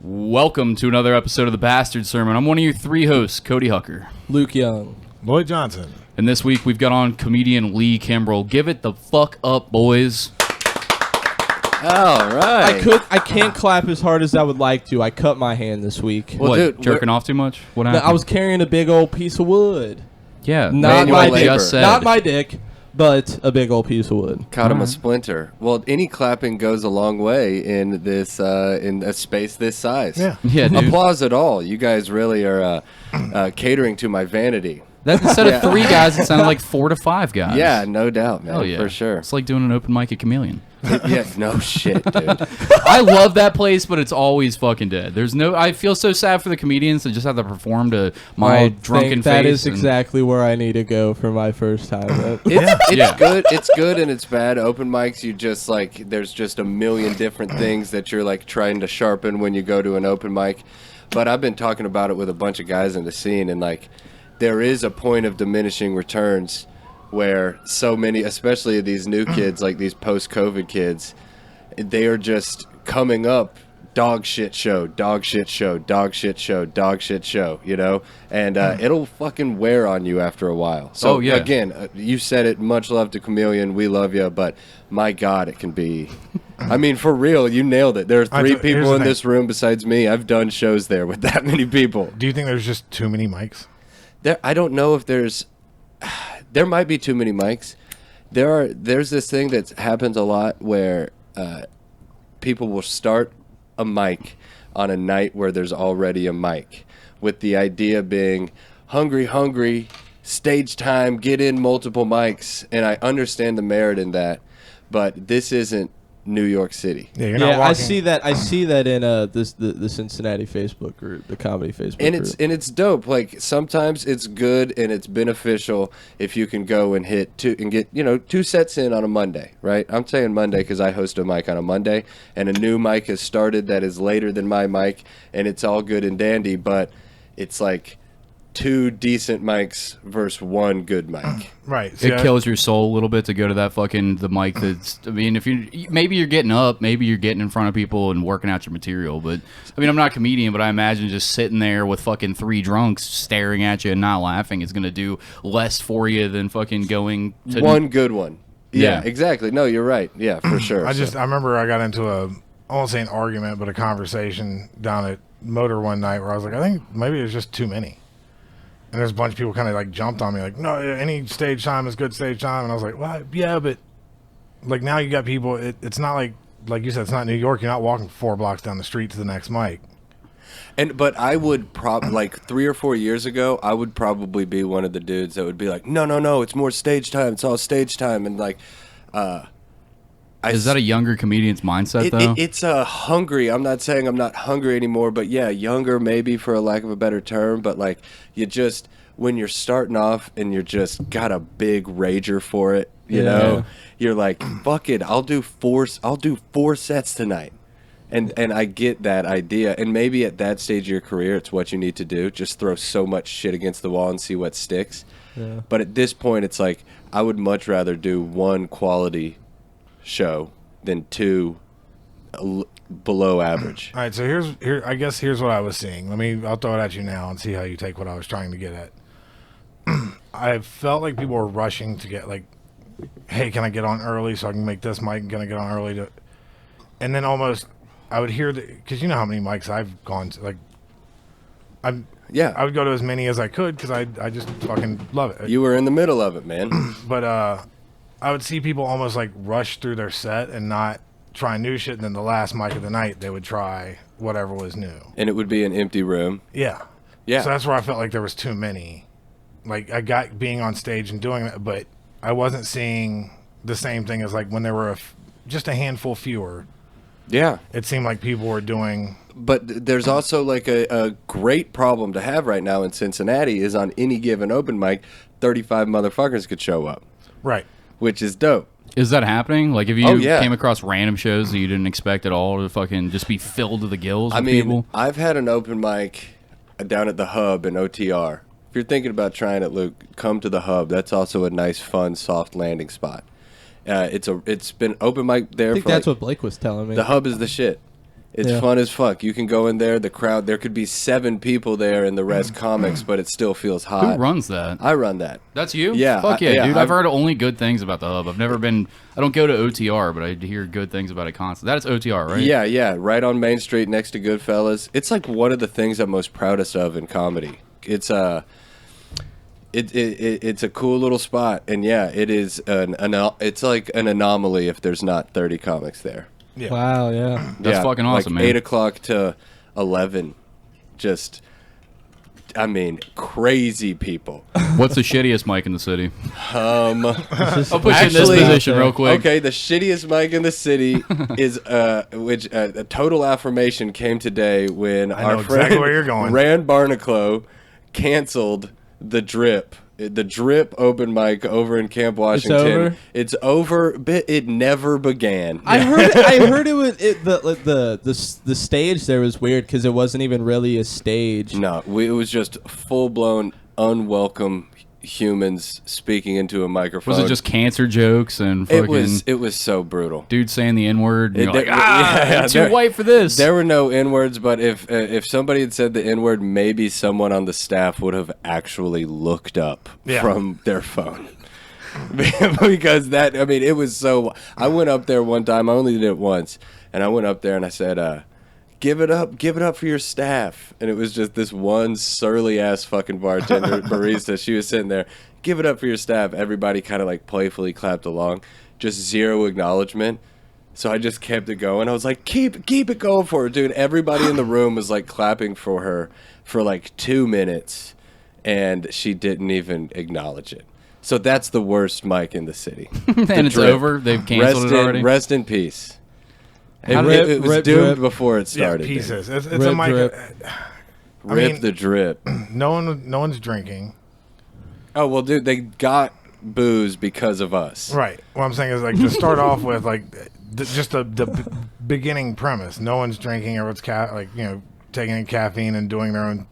Welcome to another episode of The Bastard Sermon. I'm one of your three hosts, Cody Hucker. Luke Young. Lloyd Johnson. And this week we've got on comedian Lee Kimbrell. Give it the fuck up, boys. All right. I can't clap as hard as I would like to. I cut my hand this week. Well, what, dude, jerking off too much? What happened? No, I was carrying a big old piece of wood. Yeah. Not my dick. Just said. Not my dick, but a big old piece of wood. Caught him a splinter. Well, any clapping goes a long way in this in a space this size. Yeah. Yeah, dude. Applause at all. You guys really are catering to my vanity. That, instead of three guys, it sounded like 4 to 5 guys. Yeah, no doubt, man. Oh, yeah. For sure. It's like doing an open mic at Chameleon. Yeah, no shit, dude. I love that place, but it's always fucking dead. There's no. I feel so sad for the comedians that just have to perform to my drunken face. That is exactly where I need to go for my first time. It's good. It's good and it's bad. Open mics, you just like there's just a million different things that you're like trying to sharpen when you go to an open mic. But I've been talking about it with a bunch of guys in the scene, and like there is a point of diminishing returns where so many, especially these new kids, like these post-COVID kids, they are just coming up dog shit show, dog shit show, dog shit show, dog shit show, you know? And it'll fucking wear on you after a while. So, again, you said it, much love to Chameleon, we love you, but my God, it can be... I mean, for real, you nailed it. There are 3 people in this room besides me. I've done shows there with that many people. Do you think there's just too many mics? I don't know if there's... There might be too many mics. There's this thing that happens a lot where people will start a mic on a night where there's already a mic, with the idea being hungry, stage time, get in multiple mics, and I understand the merit in that, but this isn't New York City. Yeah, you're not walking. I see that in the Cincinnati Facebook group, the comedy Facebook group. And it's dope. Like sometimes it's good and it's beneficial if you can go and hit get 2 sets in on a Monday, right? I'm saying Monday because I host a mic on a Monday, and a new mic has started that is later than my mic, and it's all good and dandy, but it's like 2 decent mics versus 1 good mic. Right. It kills your soul a little bit to go to the mic that's, I mean, if maybe you're getting up, maybe you're getting in front of people and working out your material, but I mean, I'm not a comedian, but I imagine just sitting there with fucking 3 drunks staring at you and not laughing is going to do less for you than fucking going to 1 good one. Yeah, exactly. No, you're right. Yeah, for sure. I remember I got into I won't say an argument, but a conversation down at Motor one night where I was like, I think maybe there's just too many. And there's a bunch of people kind of like jumped on me like, no, any stage time is good stage time. And I was like, well, yeah, but like now you got people, it's not like you said, it's not New York. You're not walking 4 blocks down the street to the next mic. But I would like 3 or 4 years ago, I would probably be one of the dudes that would be like, no, it's more stage time. It's all stage time. And like, is that a younger comedian's mindset, though? It's hungry. I'm not saying I'm not hungry anymore, but yeah, younger maybe for a lack of a better term. But like, you just, when you're starting off and you're just got a big rager for it, you know, you're like, fuck it, I'll do 4 sets tonight. And I get that idea. And maybe at that stage of your career, it's what you need to do. Just throw so much shit against the wall and see what sticks. Yeah. But at this point, it's like, I would much rather do 1 quality show than 2 below average. All right, so here's what I was seeing. I'll throw it at you now and see how you take what I was trying to get at. I felt like people were rushing to get like, hey, can I get on early so I can make this mic? Can I get on early and then almost I would hear because you know how many mics I've gone to, like I would go to as many as I could because I just fucking love it. You were in the middle of it, man. But I would see people almost like rush through their set and not try new shit, and then the last mic of the night they would try whatever was new. And it would be an empty room. Yeah. So that's where I felt like there was too many. Like I got being on stage and doing that, but I wasn't seeing the same thing as like when there were just a handful fewer. Yeah. It seemed like people were doing... But there's also like a great problem to have right now in Cincinnati is on any given open mic, 35 motherfuckers could show up. Right. Which is dope. Is that happening? Like, if you came across random shows that you didn't expect at all to fucking just be filled to the gills with people? I've had an open mic down at the Hub in OTR. If you're thinking about trying it, Luke, come to the Hub. That's also a nice, fun, soft landing spot. It's been open mic there. I think that's what Blake was telling me. The Hub is the shit. It's fun as fuck. You can go in there, the crowd, there could be 7 people there and the rest comics, but it still feels hot. Who runs that? I run that. That's you? Yeah. Fuck yeah, dude. I've I've heard only good things about the Hub. I've never been, I don't go to OTR, but I hear good things about it constantly. That's OTR, right? Yeah. Right on Main Street next to Goodfellas. It's like one of the things I'm most proudest of in comedy. It's it's a cool little spot, and yeah, it is it's like an anomaly if there's not 30 comics there. Yeah. Wow, yeah. That's fucking awesome, like man. 8 o'clock to 11. Just, I mean, crazy people. What's the shittiest mic in the city? I'll put you in this position real quick. Okay, the shittiest mic in the city is a total affirmation came today when I know our exactly friend where you're going. Rand Barnacle canceled the Drip. The Drip open mic over in Camp Washington. It's over. It never began. I heard it was the stage there was weird because it wasn't even really a stage. No, it was just full blown unwelcome humans speaking into a microphone. Was it just cancer jokes and fucking... It was so brutal. Dude saying the N-word. And you're like, yeah, I'm too white for this. There were no N-words, but if somebody had said the N-word, maybe someone on the staff would have actually looked up from their phone. Because it was so... I went up there one time. I only did it once. And I went up there and I said... Give it up for your staff. And it was just this one surly ass fucking bartender, barista. She was sitting there, give it up for your staff. Everybody kind of like playfully clapped along, just zero acknowledgement. So I just kept it going. I was like, keep it going for her, dude. Everybody in the room was like clapping for her for like 2 minutes, and she didn't even acknowledge it. So that's the worst mic in the city. And it's over. They've canceled it already. Rest in peace. It was rip, doomed drip. before it started. Yeah, pieces. It's Rip, a mic. drip. Rip the Drip. No one's drinking. Oh well, dude, they got booze because of us. Right. What I'm saying is like to start off with like just the beginning premise. No one's drinking. Everyone's taking in caffeine and doing their own.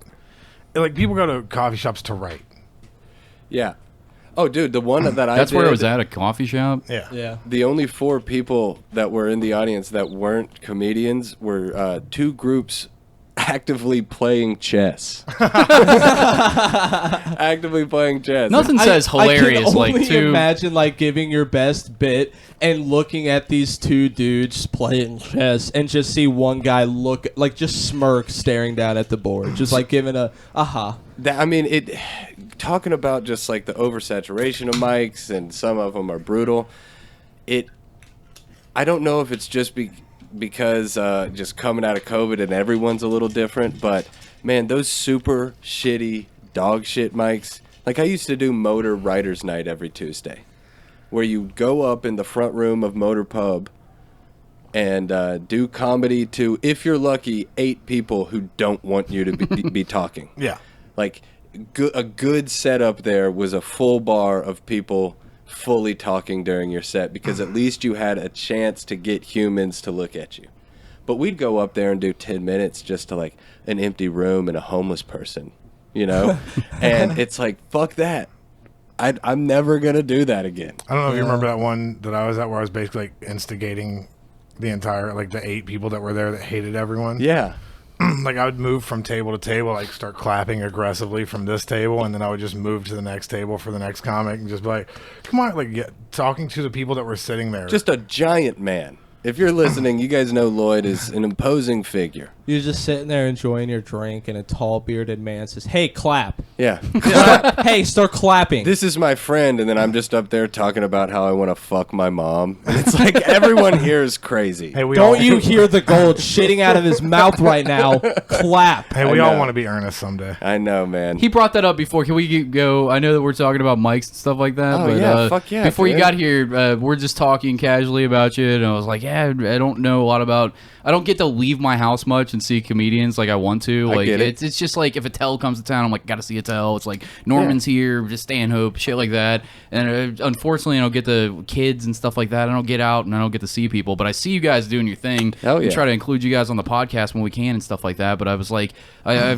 Like people go to coffee shops to write. Yeah. Oh, dude, the one that That's where it was at, a coffee shop? Yeah. The only 4 people that were in the audience that weren't comedians were 2 groups actively playing chess. Actively playing chess. Nothing says hilarious I can like only two. imagine like giving your best bit and looking at these 2 dudes playing chess and just see one guy look like just smirk staring down at the board, just like giving a aha. Talking about just like the oversaturation of mics, and some of them are brutal. I don't know if it's just because just coming out of COVID and everyone's a little different, but man, those super shitty dog shit mics. Like I used to do Motor Writers Night every Tuesday, where you go up in the front room of Motor Pub and do comedy to, if you're lucky, 8 people who don't want you to be talking. Yeah. Like a good setup there was a full bar of people fully talking during your set, because at least you had a chance to get humans to look at you. But we'd go up there and do 10 minutes just to like an empty room and a homeless person, you know? And it's like, fuck that. I'm never going to do that again. I don't know if you remember that one that I was at where I was basically like instigating the entire, like the 8 people that were there that hated everyone. Yeah. Like I would move from table to table, like start clapping aggressively from this table, and then I would just move to the next table for the next comic and just be like, come on, like talking to the people that were sitting there. Just a giant man. If you're listening, you guys know Lloyd is an imposing figure. You're just sitting there enjoying your drink, and a tall bearded man says, "Hey, clap." Yeah. Hey, start clapping. This is my friend, and then I'm just up there talking about how I want to fuck my mom. And it's like everyone here is crazy. Hey, Don't you hear the gold shitting out of his mouth right now? Clap. Hey, we all want to be Ernest someday. I know, man. He brought that up before. Can we go? I know that we're talking about mics and stuff like that. Oh, but, yeah, fuck yeah, before you dude. got here, we're just talking casually about you, and I was like, yeah, I don't know a lot about... I don't get to leave my house much and see comedians like I want to. Like get it. It's just like if Attell comes to town, I'm like, gotta see Attell. It's like Norman's here, just Stanhope, shit like that. And unfortunately, I don't get the kids and stuff like that. I don't get out and I don't get to see people. But I see you guys doing your thing. Hell We yeah. try to include you guys on the podcast when we can and stuff like that. But I was like, I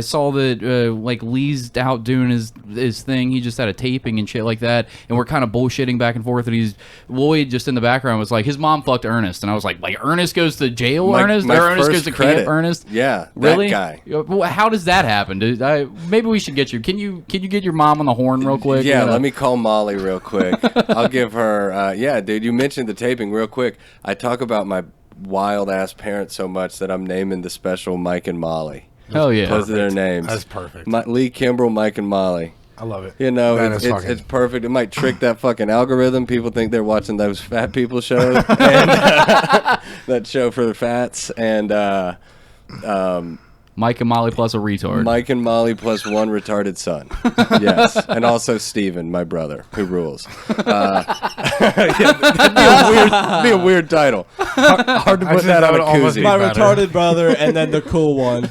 saw that like Lee's out doing his thing. He just had a taping and shit like that. And we're kind of bullshitting back and forth. And Lloyd just in the background was like, his mom fucking fucked Ernest, and I was like Ernest goes to jail, Ernest, my or Ernest first goes to credit. camp, Ernest. Yeah, Really? that guy. Well, how does that happen, dude? Maybe we should get you. Can you get your mom on the horn real quick? Yeah, let me call Molly real quick. I'll give her. Yeah, dude, you mentioned the taping real quick. I talk about my wild ass parents so much that I'm naming the special Mike and Molly. Hell yeah. Those are their names. That's perfect. Lee Kimbrell, Mike and Molly. I love it. You know, That it's is fucking- perfect. It might trick that fucking algorithm. People think they're watching those fat people shows, and, that show for the fats, and Mike and Molly plus a retard. Mike and Molly plus one retarded son. Yes, and also Steven, my brother, who rules. Yeah, that'd be a weird title. Hard to put Actually, that that on a would almost koozie. be My better. retarded brother, and then the cool one.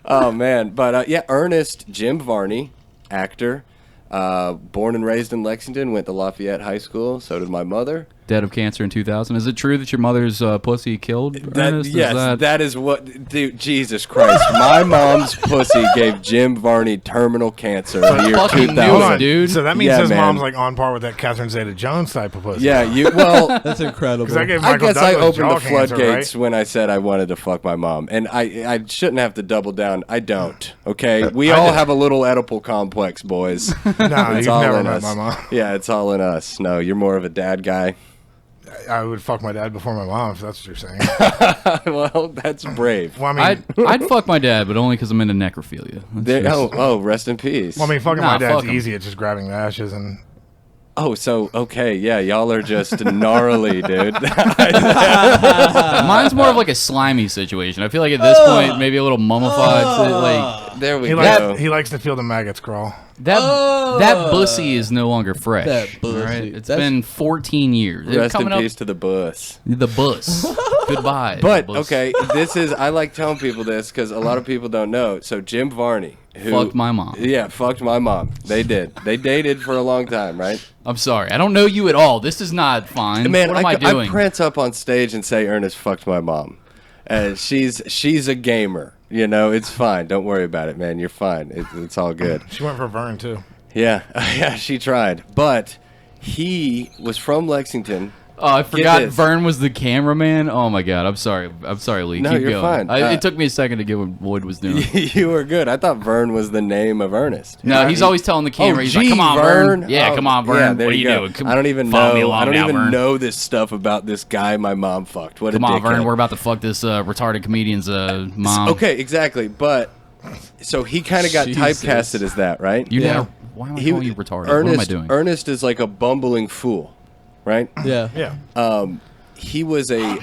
Oh man, but yeah, Ernest, Jim Varney, actor, born and raised in Lexington, went to Lafayette High School. So did my mother. Dead of cancer in 2000. Is it true that your mother's pussy killed Ernest? Yes, that is what. Dude, Jesus Christ, my mom's pussy gave Jim Varney terminal cancer in the year fucking knew 2000. it, Hold on. dude. So that means Yeah, his man. mom's like on par with that Catherine Zeta-Jones type of pussy. Yeah, well. That's incredible. 'Cause I gave I Michael guess I Douglas opened jaw the cancer, floodgates right? when I said I wanted to fuck my mom, and I shouldn't have to double down. I don't. Okay, we all have a little Oedipal complex, boys. Nah, It's you've all never in met us. my mom. Yeah, it's all in us. No, you're more of a dad guy. I would fuck my dad before my mom, if that's what you're saying. Well, that's brave. Well, I mean, I'd fuck my dad, but only because I'm into necrophilia. That's There, just- oh, rest in peace. fucking Nah, my dad's fuck 'em. easy at just grabbing the ashes and. Oh, so okay, yeah, y'all are just gnarly, dude. Mine's more of like a slimy situation. I feel like at this point, maybe a little mummified. Like There we He go. likes to feel the maggots crawl. that bussy is no longer fresh. That bussy. Right? It's That's- been 14 years. It's Rest in coming peace to the bus. The bus. Goodbye. But bus. okay, this is I like telling people this because a lot of people don't know. So Jim Varney, who Fucked my mom. Yeah, fucked my mom. They did. They dated for a long time, right? I'm sorry. I don't know you at all. This is not fine. Man, what am I doing? I prance up on stage and say Ernest fucked my mom. And she's a gamer. You know, it's fine. Don't worry about it, man. You're fine. It's all good. She went for Vern, too. Yeah, yeah, she tried. But he was from Lexington. Oh, I forgot this. Vern was the cameraman. Oh my god, I'm sorry. I'm sorry, Lee. No, Keep you're going. fine. It took me a second to get what Lloyd was doing. You were good. I thought Vern was the name of Ernest. No, he's always telling the camera. He's like, "Come on, Vern. Yeah, come on, Vern. Yeah, what there are you go. doing? Come, I don't even follow me know. along I don't now, even Vern. know this stuff about this guy my mom fucked. What Come a on, dickhead. Vern. We're about to fuck this retarded comedian's mom. Okay, exactly. But so he kind of got Jesus. typecasted as that, right? You Yeah. know why am I calling you retarded? Ernest, what am I doing? Ernest is like a bumbling fool, right? Yeah. Yeah. He was a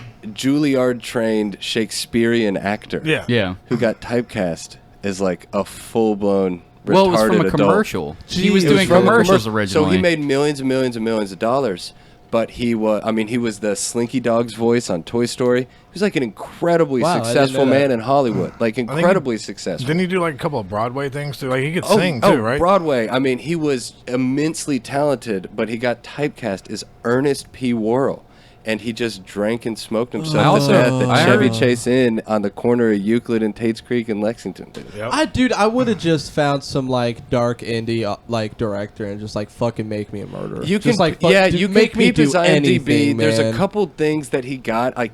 Juilliard-trained Shakespearean actor. Yeah. Yeah. Who got typecast as like a full-blown retarded Well, it was from a adult. commercial. He was It doing from a commercials commercial. originally. So he made millions and millions and millions of dollars. But he was, he was the Slinky Dog's voice on Toy Story. He was like an incredibly Wow, I didn't successful know that. man in Hollywood. Like incredibly successful. Didn't he do like a couple of Broadway things, too? Like, he could sing, too, right? Broadway. I mean, he was immensely talented, but he got typecast as Ernest P. Worrell. And he just drank and smoked himself to death I at Chevy heard- Chase Inn on the corner of Euclid and Tate's Creek in Lexington. Dude. Yep. I would have just found some like dark indie like director and just like fucking make me a murderer. You just, can, like, fuck, dude, you can make me peep do his IMDb. anything, There's a man. couple things that he got. I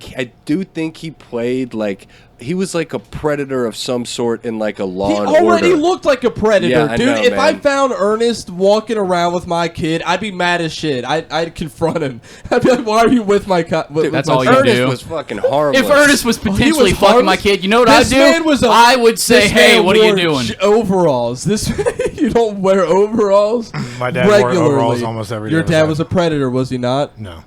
do think he played like he was like a predator of some sort in like a Law He and already Order. looked like a predator, Yeah, I dude. know, If I man. found Ernest walking around with my kid, I'd be mad as shit. I'd confront him. I'd be like, "Why are you with my?" That's my all you child?" do. Ernest was fucking harmless. If Ernest was potentially fucking harmless. my kid, you know what This I'd man do? was a- I would say, This "Hey, man what are you wore doing?" Overalls. This you don't wear overalls. My dad wore regularly. overalls almost every day Your of his dad life. was a predator, was he not? No.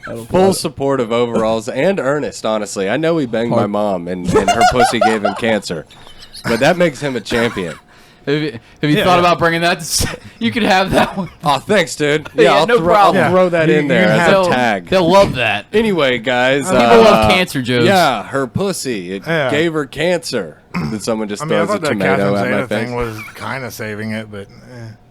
I don't Full know. support of overalls and Ernest, honestly. I know he banged my Hard. mom and her pussy gave him cancer. But that makes him a champion. Have you Yeah, thought yeah. about bringing that? You could have that one. Oh, thanks, dude. Yeah, I'll no throw, problem. I'll throw that You- in there you as have- a tag. They'll love that. Anyway, guys. People love cancer jokes. Yeah, her pussy. It Yeah. gave her cancer. Did someone just I mean, I throws a thought that tomato Catherine at my Zeta face? thing was kind of saving it, but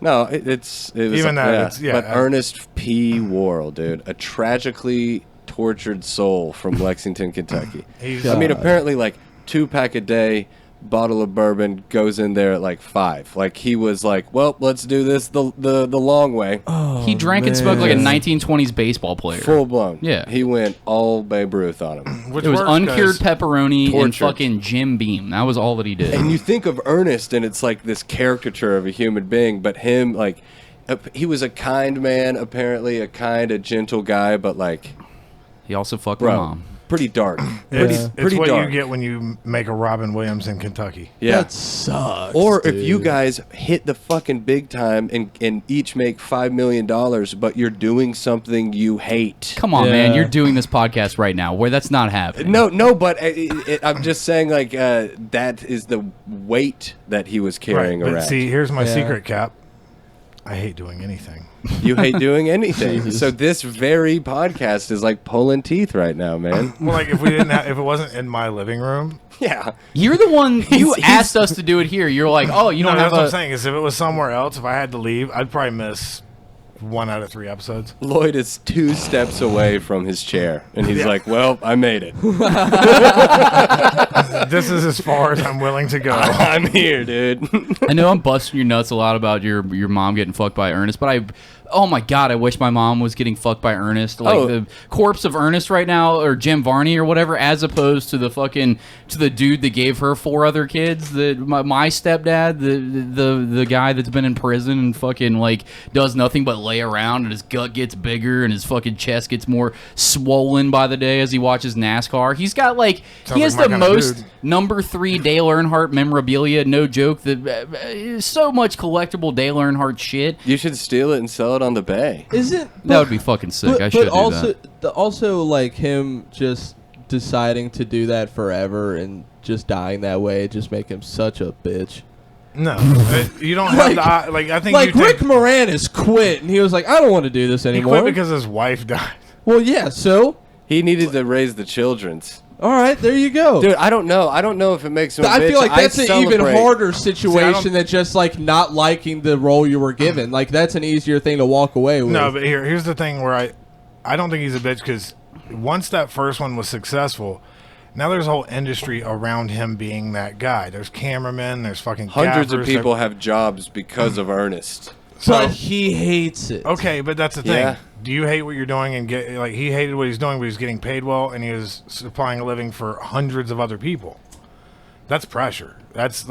No, it was Even that, it's- yeah, But I- Ernest P. Worrell, dude, a tragically tortured soul from Lexington, Kentucky. he's God. I mean, apparently, like 2-pack a day, bottle of bourbon, goes in there at like 5. Like he was like, well, let's do this the long way. He drank and smoked like a 1920s baseball player. Full blown. Yeah. He went all Babe Ruth on him. Which It was works uncured 'cause pepperoni and Torture. fucking Jim Beam. That was all that he did. And you think of Ernest, and it's like this caricature of a human being, but him, like, he was a kind man, apparently, a gentle guy, but like, He also fucked my bro, mom. pretty dark. It's Pretty what dark. you get when you make a Robin Williams in Kentucky. Yeah. That sucks. Or if dude. you guys hit the fucking big time and each make $5 million, but you're doing something you hate. Come on, Yeah. man. You're doing this podcast right now where that's not happening. No, but I'm just saying, like, that is the weight that he was carrying But around. see, here's my Yeah. secret, Cap. I hate doing anything. You hate doing anything. Jesus. So this very podcast is like pulling teeth right now, man. Well, like if we didn't, if it wasn't in my living room, Yeah. You're the one. You He's- asked us to do it here. You're like, oh, you no, don't that's have what I'm a. saying. Is if it was somewhere else, if I had to leave, I'd probably miss 1 out of 3 episodes. Lloyd is 2 steps away from his chair, and he's Yeah. like, well, I made it. This is as far as I'm willing to go. I'm here, dude. I know I'm busting your nuts a lot about your mom getting fucked by Ernest, but oh my god, I wish my mom was getting fucked by Ernest. Like the corpse of Ernest right now, or Jim Varney or whatever, as opposed to the dude that gave her 4 other kids. My stepdad, the guy that's been in prison and fucking like does nothing but lay around, and his gut gets bigger and his fucking chest gets more swollen by the day as he watches NASCAR. He's got like Sounds he has like the my kinda most dude. number 3 Dale Earnhardt memorabilia. No joke. So much collectible Dale Earnhardt shit. You should steal it and sell it on the bay. Isn't That would be fucking sick. I should do also, that. also, like him just deciding to do that forever and just dying that way, just make him such a bitch. No, you don't have to. Like I think Like you Rick take, Moranis quit, and he was like, "I don't want to do this he anymore." quit because his wife died. Well, yeah. So, He needed to raise the children's. all right, there you go. Dude, I don't know. I don't know if it makes him a I bitch. feel like that's an even celebrate. harder See, situation than just like not liking the role you were given. Like that's an easier thing to walk away with. No, but here's the thing where I don't think he's a bitch because once that first one was successful, now there's a whole industry around him being that guy. There's cameramen, there's fucking Hundreds of gaffers, people have jobs because of Ernest. So but he hates it. okay, but that's the thing. Yeah. Do you hate what you're doing and get like he hated what he's doing, but he's getting paid well and he was supplying a living for hundreds of other people? That's pressure. That's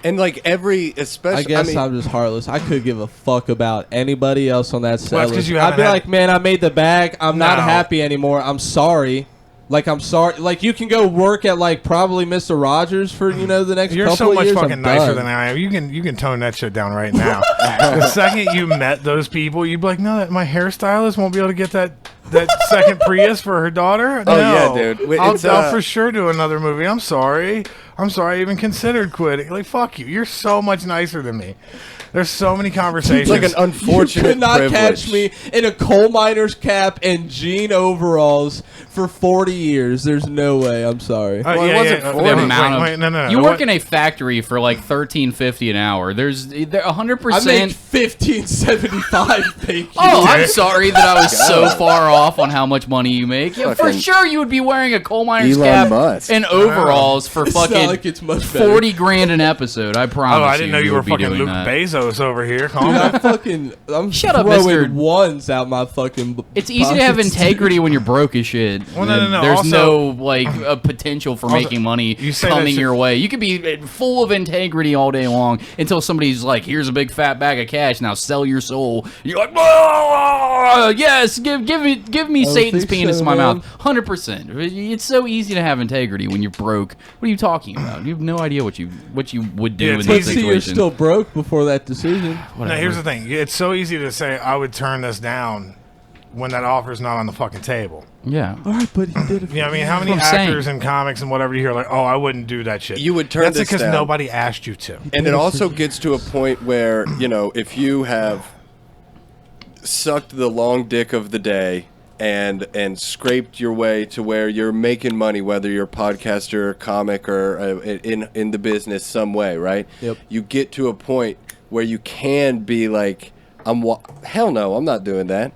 And like especially, I guess mean, I'm just heartless. I could give a fuck about anybody else on that set Well, that's 'cause list. you I'd haven't be had- like, man, I made the bag. I'm not No. happy anymore. I'm sorry. Like, I'm sorry. Like, you can go work at like probably Mr. Rogers for the next you're couple so of much years. fucking I'm nicer done. than I am. You can tone that shit down right now. The second you met those people, you'd be like, no, my hairstylist won't be able to get that second Prius for her daughter. Oh, No. yeah, dude. I'll It's, for sure do another movie. I'm sorry I even considered quitting. Like, fuck you. You're so much nicer than me. There's so many conversations. it's like an unfortunate You could not privilege. catch me in a coal miner's cap and jean overalls for 40 years. There's no way. I'm sorry. Well, it wasn't for The Wait, amount of no. you What- work in a factory for like $13.50 an hour. There's I 100%. make $15.75. Thank you. Oh, I'm sorry that I was so far off on how much money you make. Yeah, for Fucking sure, you would be wearing a coal miner's Elon cap Musk. and overalls for It's not fucking like it's much better. 40 grand an episode. I promise. Oh, I didn't know you were would be fucking doing Luke that. Bezos over here. Calm Dude, down. I'm Shut up, throwing Mr. ones out my fucking. It's easy to have pockets. integrity when you're broke as shit. Well, no. There's Also- no like a potential for Also, making money you say that coming shit- your way. You could be full of integrity all day long until somebody's like, "Here's a big fat bag of cash. Now sell your soul." You're like, "Ah, "Yes, give me Satan's think penis so, in my man. mouth." 100%. It's so easy to have integrity when you're broke. What are you talking about? You have no idea what you would do Yeah, in it's that easy. See, you're situation. still broke before that decision. Now, here's the thing. It's so easy to say I would turn this down when that offer's not on the fucking table. Yeah. All right, but he did it. You know what I mean? How many That's what I'm actors and comics and whatever you hear like, oh, I wouldn't do that shit. You would turn That's this because down. nobody asked you to. And it also gets to a point where, if you have sucked the long dick of the day and scraped your way to where you're making money, whether you're a podcaster, comic, or in the business some way, right? Yep. You get to a point where you can be like, hell no, I'm not doing that.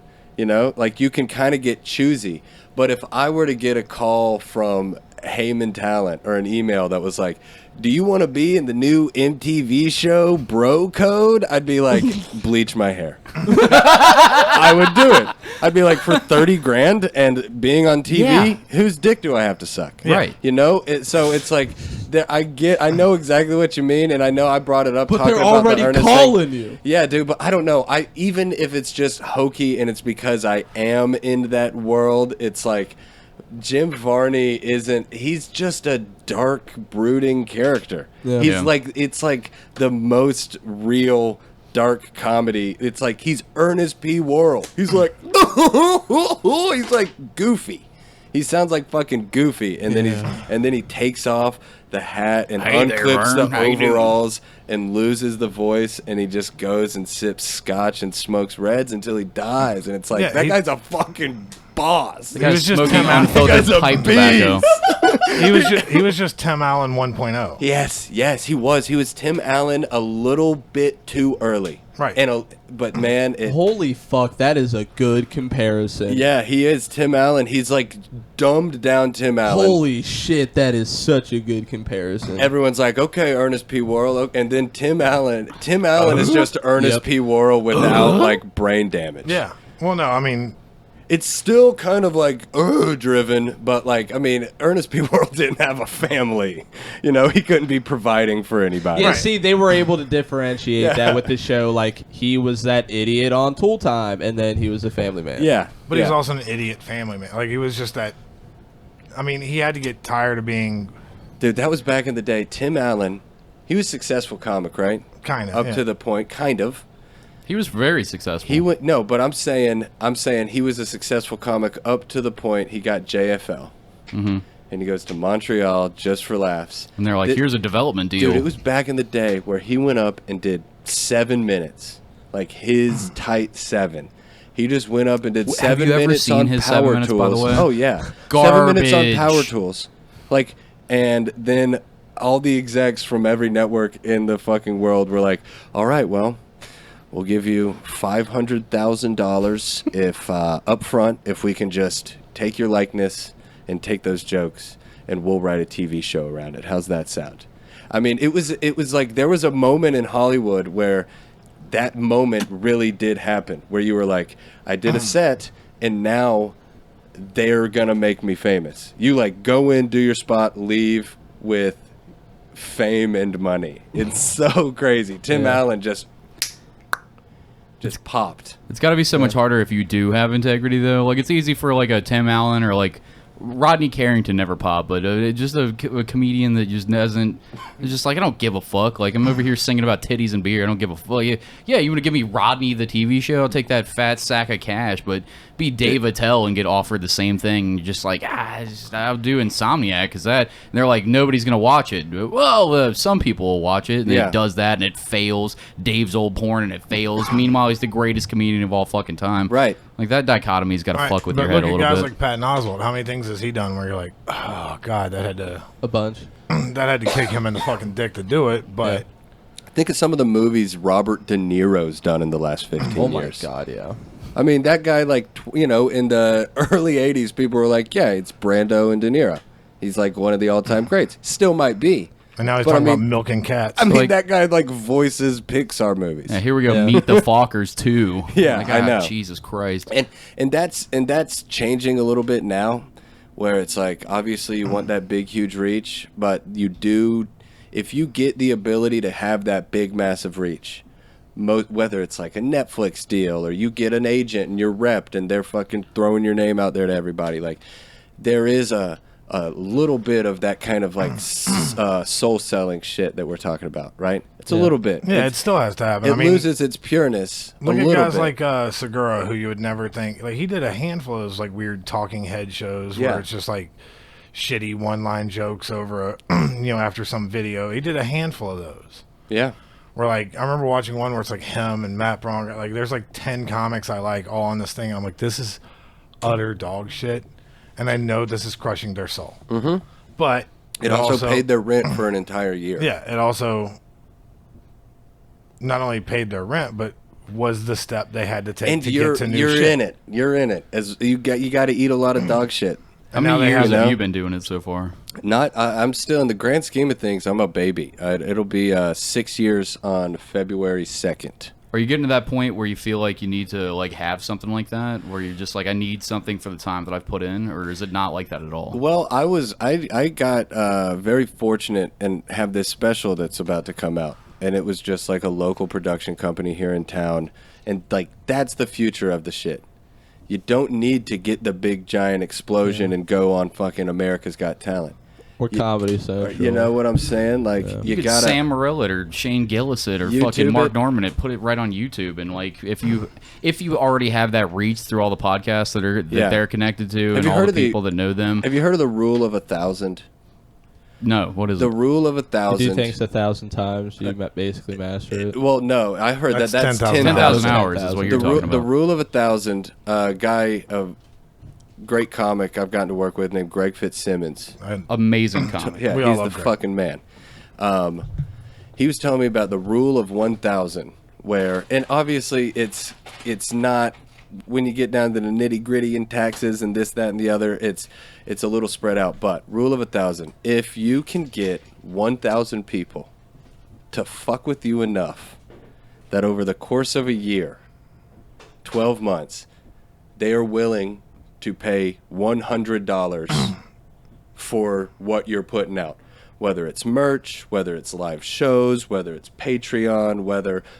Like you can kind of get choosy. But if I were to get a call from Heyman talent or an email that was like, do you want to be in the new MTV show Bro Code? I'd be like, bleach my hair. I would do it. I'd be like, for 30 grand and being on TV, whose dick do I have to suck? Right. You know? So it's like, I know exactly what you mean, and I know I brought it up But talking they're about already the Ernest calling thing. you. Yeah, dude, but I don't know. Even if it's just hokey and it's because I am in that world, it's like, Jim Varney he's just a dark, brooding character. Yeah. He's like, it's like the most real dark comedy. It's like he's Ernest P. Worrell. He's like, he's like goofy. He sounds like fucking Goofy, and then he takes off the hat and unclips the overalls and loses the voice, and he just goes and sips scotch and smokes Reds until he dies, and it's like, that guy's a fucking boss. The guy's was just smoking Tim Allen. unfiltered pipe tobacco. He was just Tim Allen 1.0. Yes, he was. He was Tim Allen a little bit too early. Right. But man, Holy fuck, that is a good comparison. yeah, he is Tim Allen. He's like dumbed down Tim Allen. Holy shit, that is such a good comparison. Everyone's like, okay, Ernest P. Worrell, and then Tim Allen is just Ernest P. Worrell without like brain damage. Yeah. Well, no, I mean, It's still kind of like driven, but like, I mean, Ernest P. Worrell didn't have a family. You know, he couldn't be providing for anybody. Yeah, see, they were able to differentiate that with the show. Like, he was that idiot on Tool Time, and then he was a family man. Yeah. but he's also an idiot family man. Like, he was just that. I mean, he had to get tired of being Dude, that was back in the day. Tim Allen, he was a successful comic, right? kind of Up to the point, kind of. He was very successful. He went but I'm saying he was a successful comic up to the point he got JFL, and he goes to Montreal just for laughs. And they're like, here's a development deal. Dude, it was back in the day where he went up and did 7 minutes, like his tight 7. He just went up and did 7 minutes on his 7 Power minutes, Tools. by the way? Oh yeah, Garbage. 7 minutes on Power Tools, like, and then all the execs from every network in the fucking world were like, all right, well, we'll give you $500,000 if up front if we can just take your likeness and take those jokes, and we'll write a TV show around it. How's that sound? I mean, it was like there was a moment in Hollywood where that moment really did happen, where you were like, I did a set, and now they're gonna make me famous. You like go in, do your spot, leave with fame and money. It's so crazy. Tim Allen just popped. It's got to be so much harder if you do have integrity, though. Like, it's easy for, like, a Tim Allen or, like, Rodney Carrington never pop, but just a comedian that just doesn't. It's just like, I don't give a fuck. Like, I'm over here singing about titties and beer. I don't give a fuck. Yeah, you want to give me Rodney the TV show? I'll take that fat sack of cash. But be Dave Attell and get offered the same thing. Just like, I'll do Insomniac because that. And they're like, nobody's gonna watch it. Well, some people will watch it. And it does that and it fails. Dave's old porn and it fails. Meanwhile, he's the greatest comedian of all fucking time. Right. Like, that dichotomy's got to fuck with but your head a look little at guys bit. like Patton Oswalt. How many things has he done where you're like, oh god, that had to A bunch. kick him in the fucking dick to do it? But Think of some of the movies Robert De Niro's done in the last 15 Oh my years. god, yeah. I mean, that guy, like, in the early 80s, people were like, yeah, it's Brando and De Niro. He's like one of the all-time greats. Still might be. and now he's But, talking I about mean- milking cats. I mean, Like- that guy, like, voices Pixar movies. Yeah, here we go. Yeah. Meet the Fockers too. Yeah, Like, I know. Jesus Christ. And that's changing a little bit now, where it's like, obviously you want that big, huge reach, but you do, if you get the ability to have that big, massive reach, whether it's like a Netflix deal or you get an agent and you're repped and they're fucking throwing your name out there to everybody, like, there is a little bit of that kind of like soul selling shit that we're talking about, right? It's a little bit. yeah, it still has to happen. It I mean, loses its pureness a look at little guys bit. like Segura, who you would never think. Like, he did a handful of those like weird talking head shows Yeah. where it's just like shitty one-line jokes over a, after some video. He did a handful of those. Yeah. Where, like, I remember watching one where it's like him and Matt Braun. Like, there's like 10 comics I like all on this thing. I'm like, this is utter dog shit, and I know this is crushing their soul. Mm-hmm. But It also paid their rent for an entire year. yeah, it also not only paid their rent, but was the step they had to take And to you're get to new shit. in it. You're in it. As you got to eat a lot of dog shit. How many now they years have- have you been doing it so far? I'm still in the grand scheme of things. I'm a baby. It'll be 6 years on February 2nd. Are you getting to that point where you feel like you need to like have something like that, where you're just like, I need something for the time that I've put in, or is it not like that at all? Well, I got very fortunate and have this special that's about to come out, and it was just like a local production company here in town, and like that's the future of the shit. You don't need to get the big giant explosion and go on fucking America's Got Talent. Or Comedy Central. You know what I'm saying? Like You could gotta Sam Morril it or Shane Gillis it or YouTube fucking Mark it. Norman it, put it right on YouTube, and like if you already have that reach through all the podcasts that they're connected to and you all heard the of the- people that know them. Have you heard of the rule of 1,000? No, what is The it? rule of You 1,000. do things 1,000 times, you basically master it. Well, no, I heard That's that's 10,000 10,000 10,000 hours is what you're talking about. The rule of 1,000. Guy, a great comic I've gotten to work with named Greg Fitzsimmons. Amazing comic. Yeah, We all he's the love Greg. fucking man. He was telling me about the rule of 1,000, where, and obviously it's not, when you get down to the nitty gritty and taxes and this, that, and the other, it's a little spread out. But rule of 1,000: if you can get 1,000 people to fuck with you enough that over the course of a year, 12 months, they are willing to pay $100 for what you're putting out, whether it's merch, whether it's live shows, whether it's Patreon,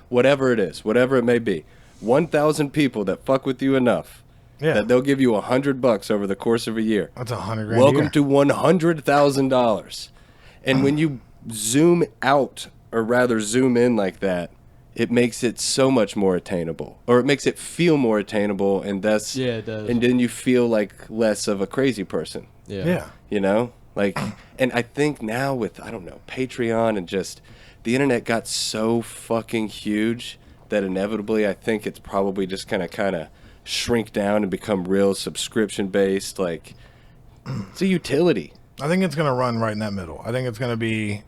whatever it is, whatever it may be. 1,000 people that fuck with you enough that they'll give you $100 over the course of a year. That's $100,000 a Welcome year. to $100,000. And when you zoom out, or rather zoom in like that, it makes it so much more attainable, or it makes it feel more attainable, and thus, Yeah, it does. and then you feel like less of a crazy person. Yeah. You know, like, and I think now with, I don't know, Patreon and just the internet got so fucking huge that inevitably I think it's probably just gonna kind of shrink down and become real subscription based. Like, it's a utility. I think it's going to run right in that middle. I think it's going to be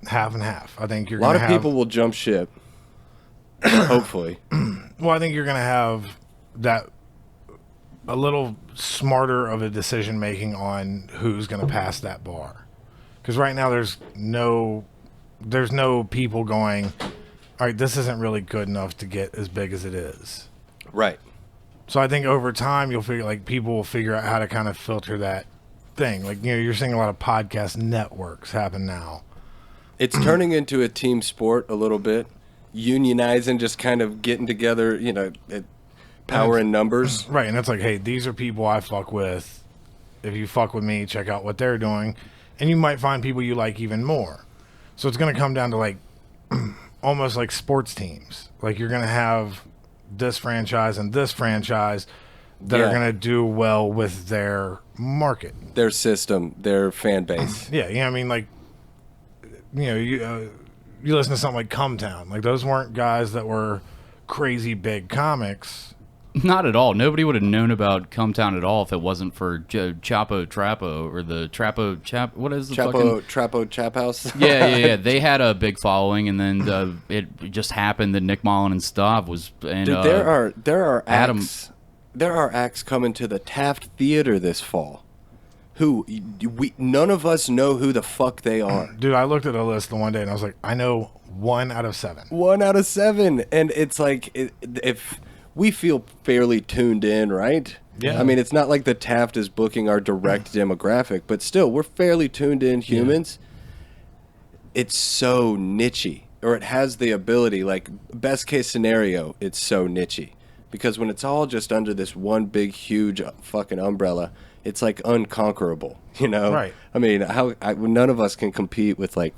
half and half. I think you're A lot going of to have, people will jump ship. Hopefully. Well, I think you're going to have that a little smarter of a decision making on who's going to pass that bar. Because right now there's no people going, all right, this isn't really good enough to get as big as it is. Right. So I think over time you'll figure, like, people will figure out how to kind of filter that thing. Like, you know, you're seeing a lot of podcast networks happen now. It's turning into a team sport a little bit. Unionizing, just kind of getting together, you know, power in numbers. Right, and it's like, hey, these are people I fuck with. If you fuck with me, check out what they're doing. And you might find people you like even more. So it's going to come down to, like, almost like sports teams. Like, you're going to have this franchise and this franchise that are Yeah. going to do well with their market. Their system, their fan base. Yeah, I mean, like, you know, you listen to something like Come Town. Like, those weren't guys that were crazy big comics. Not at all. Nobody would have known about Cumtown at all if it wasn't for Chapo Trapo or the Trapo Chap. What is the fucking? Trapo Chap House. Yeah. They had a big following, and then it just happened that Nick Mullen and Stav was. And, Dude, there are Adam- acts. There are acts coming to the Taft Theater this fall. Who none of us know who the fuck they are. Dude, I looked at a list the one day and I was like, I know 1 out of 7. 1 out of 7, and it's like if we feel fairly tuned in, right? Yeah. I mean, it's not like the Taft is booking our direct demographic, but still, we're fairly tuned in humans. It's so nichey, or it has the ability, like, best case scenario, it's so nichey. Because when it's all just under this one big, huge fucking umbrella, it's like unconquerable, you know? Right. I mean, none of us can compete with, like,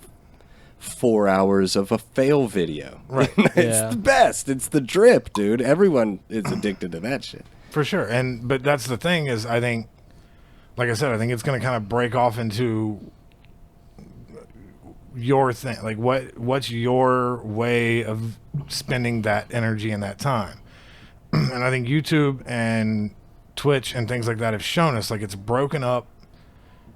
4 hours of a fail video. Right. It's Yeah. the best. It's the drip, dude. Everyone is addicted to that shit. For sure. But that's the thing is, I think, like I said, I think it's going to kind of break off into your thing. Like, what's your way of spending that energy and that time? And I think YouTube and Twitch and things like that have shown us, like, it's broken up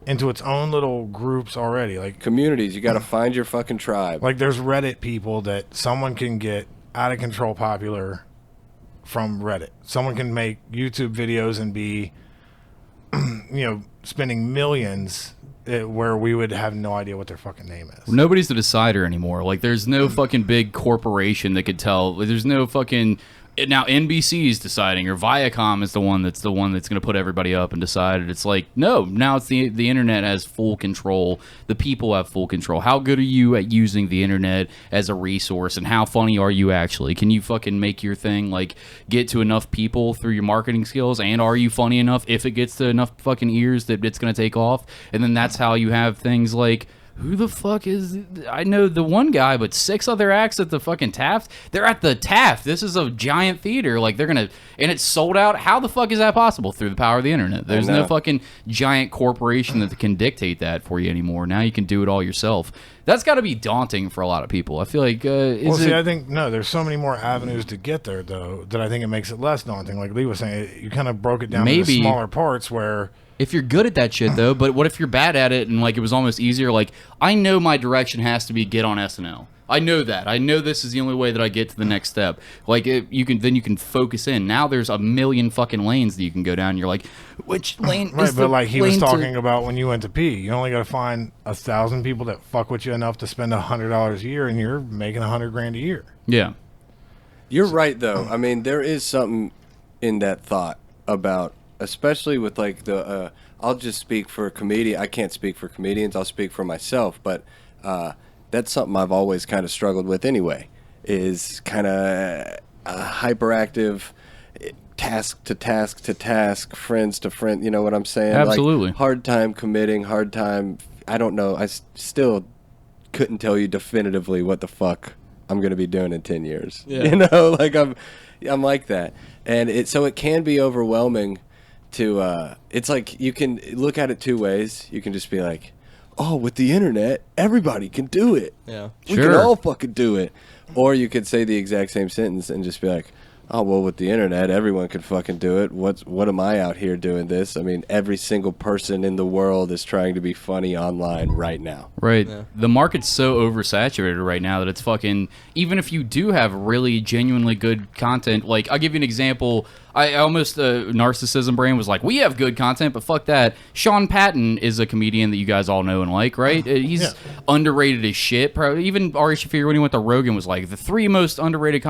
into its own little groups already. Like, Communities, you got to find your fucking tribe. there's Reddit people that someone can get out of control popular from Reddit. Someone can make YouTube videos and be, you know, spending millions where we would have no idea what their fucking name is. Nobody's the decider anymore. Like, there's no fucking big corporation that could tell. Like, there's no fucking... Now NBC's deciding, or Viacom is the one that's going to put everybody up and decide it. It's like, no, now it's the internet has full control. The people have full control. How good are you at using the internet as a resource, and how funny are you actually? Can you fucking make your thing like get to enough people through your marketing skills, and are you funny enough if it gets to enough fucking ears that it's going to take off? And then that's how you have things like, who the fuck is... I know the one guy, but 6 other acts at the fucking Taft. They're at the Taft. This is a giant theater. Like, they're going to... And it's sold out. How the fuck is that possible? Through the power of the internet. There's no fucking giant corporation that can dictate that for you anymore. Now you can do it all yourself. That's got to be daunting for a lot of people. I feel like... I think... No, there's so many more avenues to get there, though, that I think it makes it less daunting. Like Lee was saying, you kind of broke it down into smaller parts where... If you're good at that shit, though, but what if you're bad at it and, like, it was almost easier? Like, I know my direction has to be get on SNL. I know that. I know this is the only way that I get to the next step. Like, you can focus in. Now there's a million fucking lanes that you can go down. You're like, which lane right, is but like he was talking to... about when you went to pee, you only got to find 1,000 people that fuck with you enough to spend $100 a year, and you're making $100,000 a year. Yeah. You're right, though. I mean, there is something in that thought about... Especially with like the, I'll just speak for a comedian. I can't speak for comedians. I'll speak for myself. But that's something I've always kind of struggled with anyway. Is kind of hyperactive, task to task to task, friends to friend. You know what I'm saying? Absolutely. Like, hard time committing. Hard time. I don't know. I still couldn't tell you definitively what the fuck I'm gonna be doing in 10 years. Yeah. You know, like I'm like that, and it can be overwhelming. It's like you can look at it 2 ways. You can just be like, oh, with the internet, everybody can do it. Yeah. We can all fucking do it. Or you could say the exact same sentence and just be like, oh, well, with the internet, everyone can fucking do it. What am I out here doing this? I mean, every single person in the world is trying to be funny online right now. Right. Yeah. The market's so oversaturated right now that it's fucking... Even if you do have really genuinely good content, like, I'll give you an example... I almost, narcissism brain was like, we have good content, but fuck that. Sean Patton is a comedian that you guys all know and like, right? He's underrated as shit. Probably, even Ari Shaffir, when he went to Rogan, was like, the 3 most underrated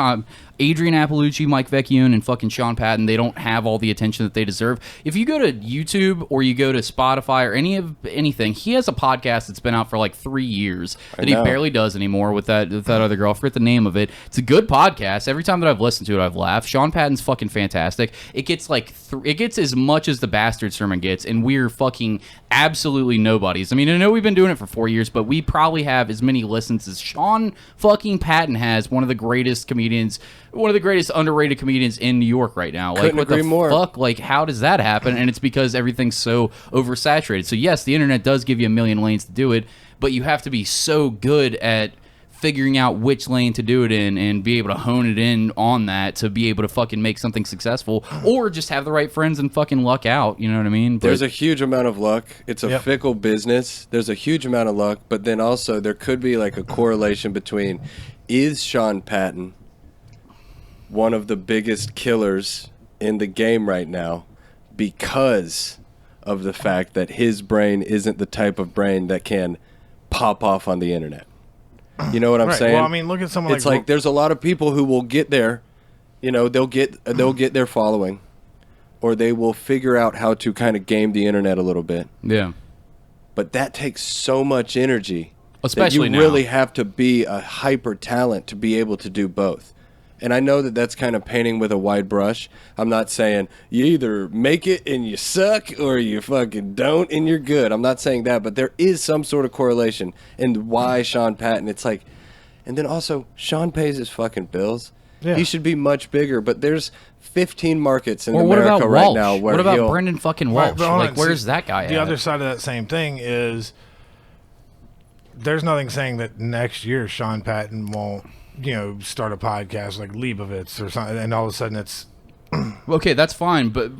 Adrian Appalucci, Mike Vecchione, and fucking Sean Patton, they don't have all the attention that they deserve. If you go to YouTube or you go to Spotify or anything, he has a podcast that's been out for like 3 years that he barely does anymore with that other girl. I forget the name of it. It's a good podcast. Every time that I've listened to it, I've laughed. Sean Patton's fucking fantastic. It gets like it gets as much as the Bastard Sermon gets, and we're fucking absolutely nobodies. I mean, I know we've been doing it for 4 years, but we probably have as many listens as Sean fucking Patton has. One of the greatest comedians, one of the greatest underrated comedians in New York right now. Like, what the fuck? Like, how does that happen? And it's because everything's so oversaturated. So yes, the internet does give you a million lanes to do it, but you have to be so good at figuring out which lane to do it in and be able to hone it in on that to be able to fucking make something successful, or just have the right friends and fucking luck out. You know what I mean? But there's a huge amount of luck. It's a fickle business. There's a huge amount of luck, but then also there could be like a correlation between, is Sean Patton one of the biggest killers in the game right now because of the fact that his brain isn't the type of brain that can pop off on the internet? You know what I'm saying? Well, I mean, look at someone it's like there's a lot of people who will get there, you know, they'll get their following, or they will figure out how to kind of game the internet a little bit. Yeah. But that takes so much energy. Especially that you really have to be a hyper talent to be able to do both. And I know that that's kind of painting with a wide brush. I'm not saying you either make it and you suck or you fucking don't and you're good. I'm not saying that, but there is some sort of correlation. And why Sean Patton? It's like, and then also Sean pays his fucking bills. Yeah. He should be much bigger, but there's 15 markets in America right now where what about Brendan fucking Walsh? Like, where's that guy at? The other side of that same thing is there's nothing saying that next year Sean Patton won't, you know, start a podcast like Leibovitz or something, and all of a sudden it's okay, that's fine, but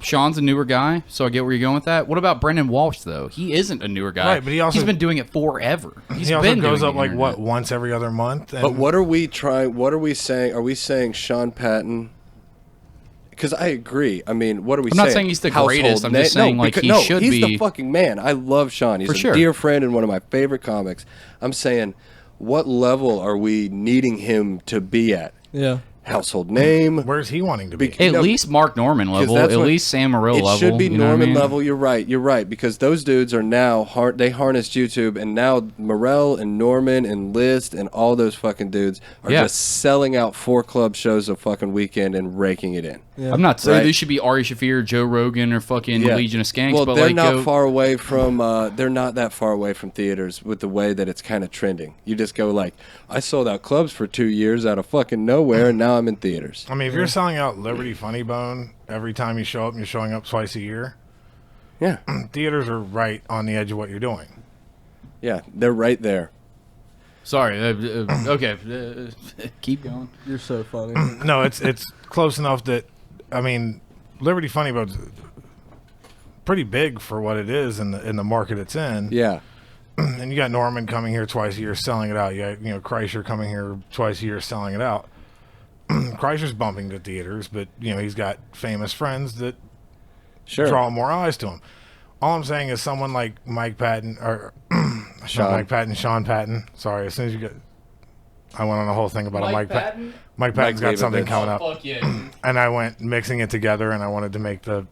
Sean's a newer guy, so I get where you're going with that. What about Brendan Walsh, though? He isn't a newer guy. Right, but he's been doing it forever. He also goes up like what, once every other month. But what are we trying? What are we saying? Are we saying Sean Patton because I agree. I mean, what are we I'm saying? not saying he's the Household greatest. I'm just saying, like, he should he's be. the fucking man. I love Sean. He's For a sure. dear friend and one of my favorite comics. I'm saying, what level are we needing him to be at? Yeah. Household name. Where's he wanting to be? At least Mark Norman level, that's at what- least Sam Morril level. It should be you know what I Norman mean? level. You're right. Because those dudes are now they harnessed YouTube, and now Morrell and Norman and List and all those fucking dudes are just selling out 4 club shows a fucking weekend and raking it in. Yeah. I'm not saying Right. they should be Ari Shaffir, Joe Rogan, or fucking Legion of Skanks. Well, but they're like, not far away from. They're not that far away from theaters with the way that it's kind of trending. You just go like, I sold out clubs for 2 years out of fucking nowhere, and now I'm in theaters. I mean, if you're selling out Liberty Funny Bone every time you show up and you're showing up twice a year, Yeah, theaters are right on the edge of what you're doing. yeah, they're right there. Sorry. Okay. Keep going. You're so funny. No, it's close enough that, I mean, Liberty Funny Bone's pretty big for what it is in the market it's in. Yeah, And you got Norman coming here twice a year selling it out. You got, Kreischer coming here twice a year selling it out. Kreischer's bumping to theaters, but he's got famous friends that sure. draw more eyes to him. All I'm saying is someone like Mike Patton or Sean Patton. Sorry, as soon as you get, I went on a whole thing about Mike Patton. Mike Patton's got something coming up, Fuck yeah. and I went mixing it together, and I wanted to make the.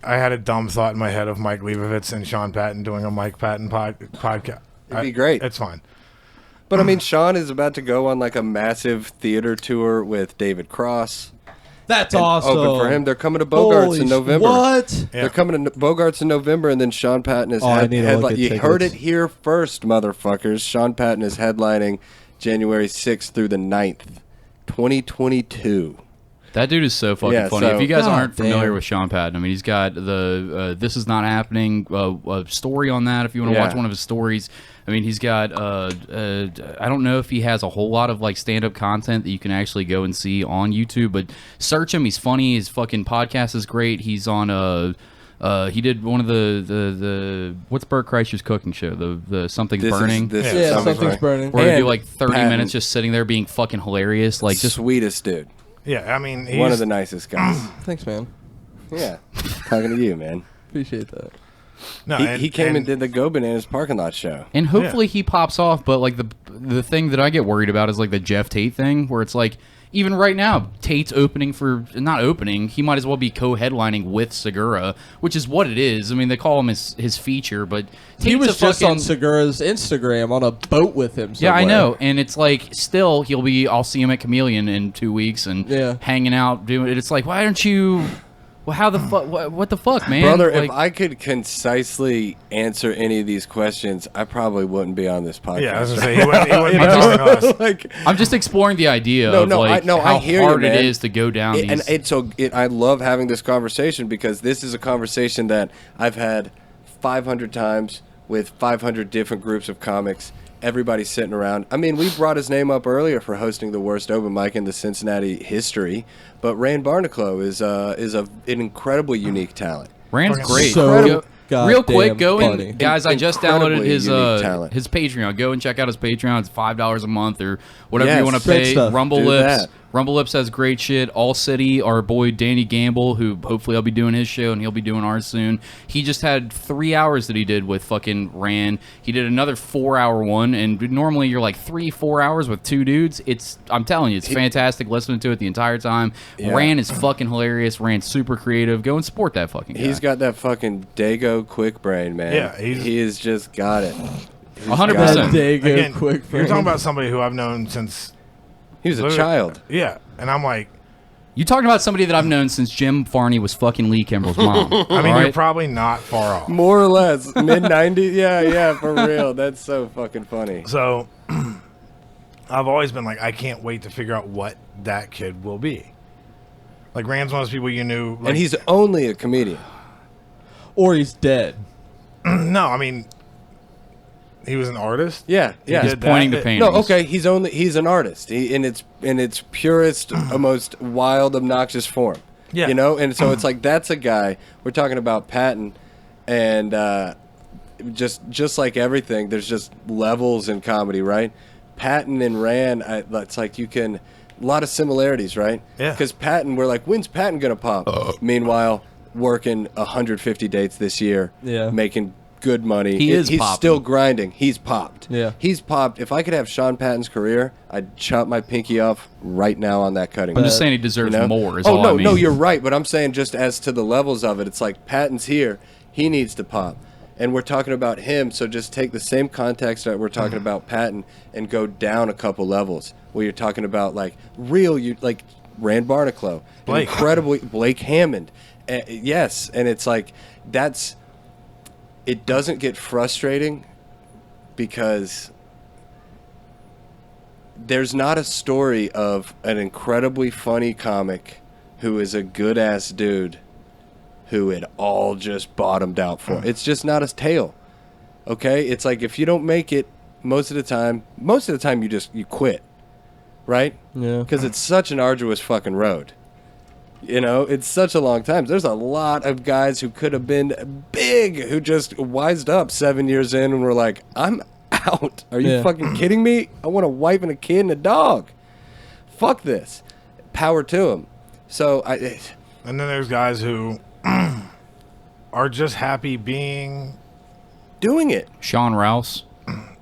I had a dumb thought in my head of Mike Leibovitz and Sean Patton doing a Mike Patton podcast. It'd be great. It's fine. But I mean, Sean is about to go on like a massive theater tour with David Cross. That's And awesome. Open for him. They're coming to Bogarts Holy in November. What? Yeah. They're coming to Bogarts in November, and then Sean Patton is I need to look at You heard it tickets. here first, motherfuckers. Sean Patton is headlining January 6th through the 9th, 2022. That dude is so fucking Yeah, funny. so- If you guys God aren't familiar damn. with Sean Patton, I mean, he's got the This Is Not Happening story on that. If you want to Yeah. watch one of his stories, I mean, he's got. I don't know if he has a whole lot of like stand-up content that you can actually go and see on YouTube, but search him. He's funny. His fucking podcast is great. He's on he did one of the what's Bert Kreischer's cooking show? The Something's Burning. Yeah, something's burning. where they do And like 30 Patton. minutes just sitting there being fucking hilarious. Like just Sweetest dude. Yeah, I mean, One of the nicest guys. Thanks, man. Yeah. Talking to you, man. Appreciate that. no, He came and did the Go Bananas parking lot show. And hopefully he pops off, but like the thing that I get worried about is like the Jeff Tate thing, where it's like even right now Tate's opening for not opening, he might as well be co-headlining with Segura, which is what it is. I mean, they call him his feature, but Tate's He was a just fucking, on Segura's Instagram on a boat with him. yeah, I somewhere. know, and it's like still I'll see him at Chameleon in 2 weeks and Yeah. hanging out doing it. It's like why aren't you? Well, how the fuck? What the fuck, man? Brother, like, if I could concisely answer any of these questions, I probably wouldn't be on this podcast. Yeah, I was gonna say he wouldn't be joining us. Like, I'm just exploring the idea No, of no, like I how hear you, hard it man. is to go down these. and I love having this conversation because this is a conversation that I've had 500 times with 500 different groups of comics. Everybody's sitting around. I mean, we brought his name up earlier for hosting the worst open mic in the Cincinnati history, but Rand Barnaclough is an incredibly unique talent. Rand's Fucking great. so Real quick, goddamn go funny. and guys. I just downloaded Incredibly his unique talent. his Patreon. Go and check out his Patreon. It's $5 a month or whatever Yes, you want to great pay. stuff. Rumble Do Lips. that. Rumble Lips has great shit. All City, our boy Danny Gamble, who hopefully I'll be doing his show and he'll be doing ours soon. He just had 3 hours that he did with fucking Rand. He did another 4-hour one, and normally you're like 3-4 hours with two dudes. I'm telling you, it's fantastic listening to it the entire time. Yeah. Rand is fucking hilarious. Rand's super creative. Go and support that fucking guy. He's got that fucking Dago quick brain, man. Yeah, he has just got it. 100%. That Dago Again, quick. you're talking about somebody who I've known since He was a literally- child. Yeah, and I'm like, You talking about somebody that I've known since Jim Farney was fucking Lee Kimbrell's mom. I mean, all you're right? probably not far off. More or less. Mid-90s? Yeah, for real. That's so fucking funny. So I've always been like, I can't wait to figure out what that kid will be. Like Rand's one of those people you knew, like, And he's only a comedian. Or he's dead. no, I mean, he was an artist. Yeah, yeah. He's did pointing that. to paintings. No, okay, he's an artist. In its purest, most wild, obnoxious form. Yeah. You know, and so it's like that's a guy. We're talking about Patton, and just like everything, there's just levels in comedy, right? Patton and Rand, it's like you can A lot of similarities, right? Yeah. Because Patton, we're like, when's Patton gonna pop? Meanwhile, working 150 dates this year, making good money. He's still grinding. He's popped. Yeah. He's popped. If I could have Sean Patton's career, I'd chop my pinky off right now on that cutting I'm board. just saying he deserves more. Is Oh, all no, I mean. no, you're right. But I'm saying just as to the levels of it, it's like Patton's here. He needs to pop. And we're talking about him, so just take the same context that we're talking about Patton and go down a couple levels where you're talking about, like, like Rand Barnacle, Blake Hammond. Yes, and it's like it doesn't get frustrating because there's not a story of an incredibly funny comic who is a good-ass dude who it all just bottomed out for. It's just not a tale, okay? It's like if you don't make it most of the time you quit, right? Yeah. Because it's such an arduous fucking road. You know, it's such a long time. There's a lot of guys who could have been big who just wised up 7 years in and were like, I'm out. Are you fucking kidding me? I want a wife and a kid and a dog. Fuck this. Power to them. So and then there's guys who are just happy doing it. Sean Rouse.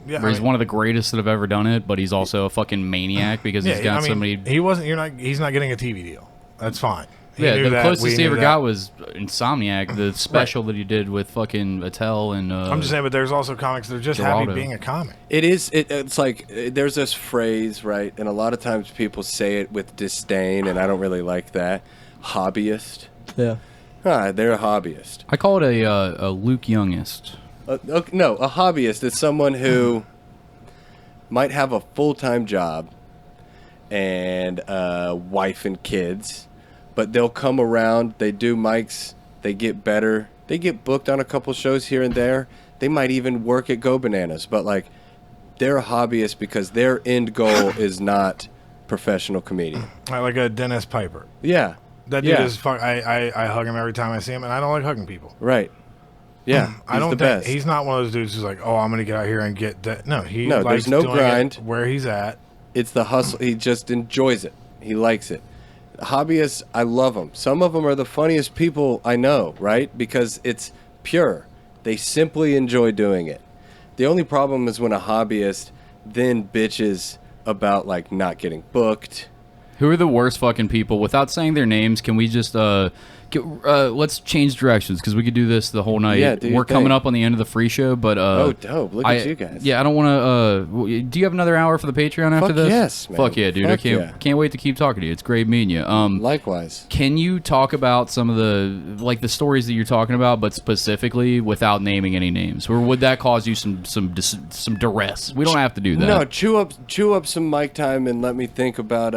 Yeah, he's one of the greatest that have ever done it, but he's also a fucking maniac because he's got so many. He's not getting a TV deal. That's fine. The closest he ever got was Insomniac, the special that he did with fucking Attell and. I'm just saying, but there's also comics that are just happy being a comic. It's like there's this phrase, right? And a lot of times people say it with disdain, and I don't really like that. Hobbyist. Yeah. They're a hobbyist. I call it a Luke Youngist. No, a hobbyist is someone who might have a full-time job and a wife and kids, but they'll come around, they do mics, they get better, they get booked on a couple shows here and there. They might even work at Go Bananas, but like they're a hobbyist because their end goal is not professional comedian. Like a Dennis Piper. Yeah. That dude is fuck. I hug him every time I see him, and I don't like hugging people. Right. Yeah. I don't the think best. He's not one of those dudes who's like, oh, I'm going to get out here and get that. No, likes there's no doing grind. It where he's at. It's the hustle. He just enjoys it. He likes it. Hobbyists, I love them. Some of them are the funniest people I know, right? Because it's pure. They simply enjoy doing it. The only problem is when a hobbyist then bitches about like not getting booked. Who are the worst fucking people? Without saying their names, can we just let's change directions because we could do this the whole night. Yeah, we're coming up on the end of the free show, but oh, dope! Look at you guys. Yeah, I don't want to. Do you have another hour for the Patreon after this? Yes, man. Fuck yeah, dude! Fuck I can't wait to keep talking to you. It's great meeting you. Likewise. Can you talk about some of the stories that you're talking about, but specifically without naming any names, or would that cause you some duress? We don't have to do that. No, chew up some mic time and let me think about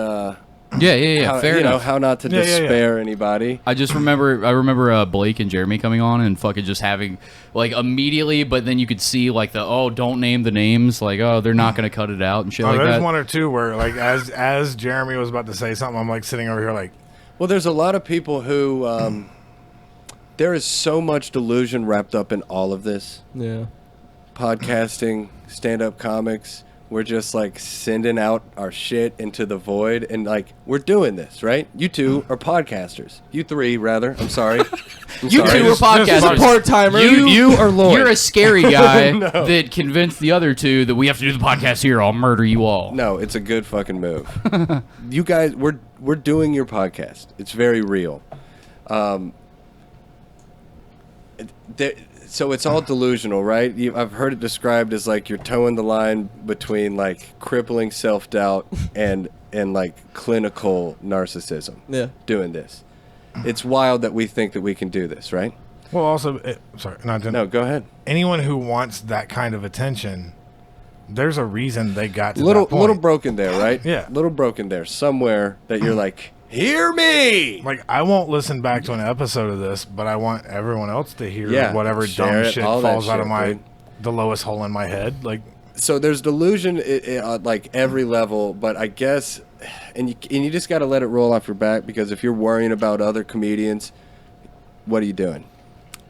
Yeah. Fair enough. How not to despair anybody. I remember Blake and Jeremy coming on and fucking just having like immediately, but then you could see like don't name the names, like they're not gonna cut it out and shit like that. There's one or two where like as Jeremy was about to say something, I'm like sitting over here like. Well, there's a lot of people who there is so much delusion wrapped up in all of this. Yeah. Podcasting, stand-up comics. We're just like sending out our shit into the void, and like we're doing this, right? You two are podcasters. You three, rather. I'm sorry. You two are podcasters. Part-timer. You are Lloyd. You're a scary guy that convinced the other two that we have to do the podcast here. I'll murder you all. No, it's a good fucking move. You guys, we're doing your podcast. It's very real. So it's all delusional, right? I've heard it described as like you're towing the line between like crippling self-doubt and like clinical narcissism. Yeah. Doing this. It's wild that we think that we can do this, right? Well, also, No, go ahead. Anyone who wants that kind of attention, there's a reason they got to little that point. little broken there, right? Yeah. Little broken there somewhere that you're like, hear me. Like, I won't listen back to an episode of this, but I want everyone else to hear whatever dumb shit falls out of the lowest hole in my head. Like, so there's delusion at like every level, but I guess, and you just got to let it roll off your back, because if you're worrying about other comedians, what are you doing?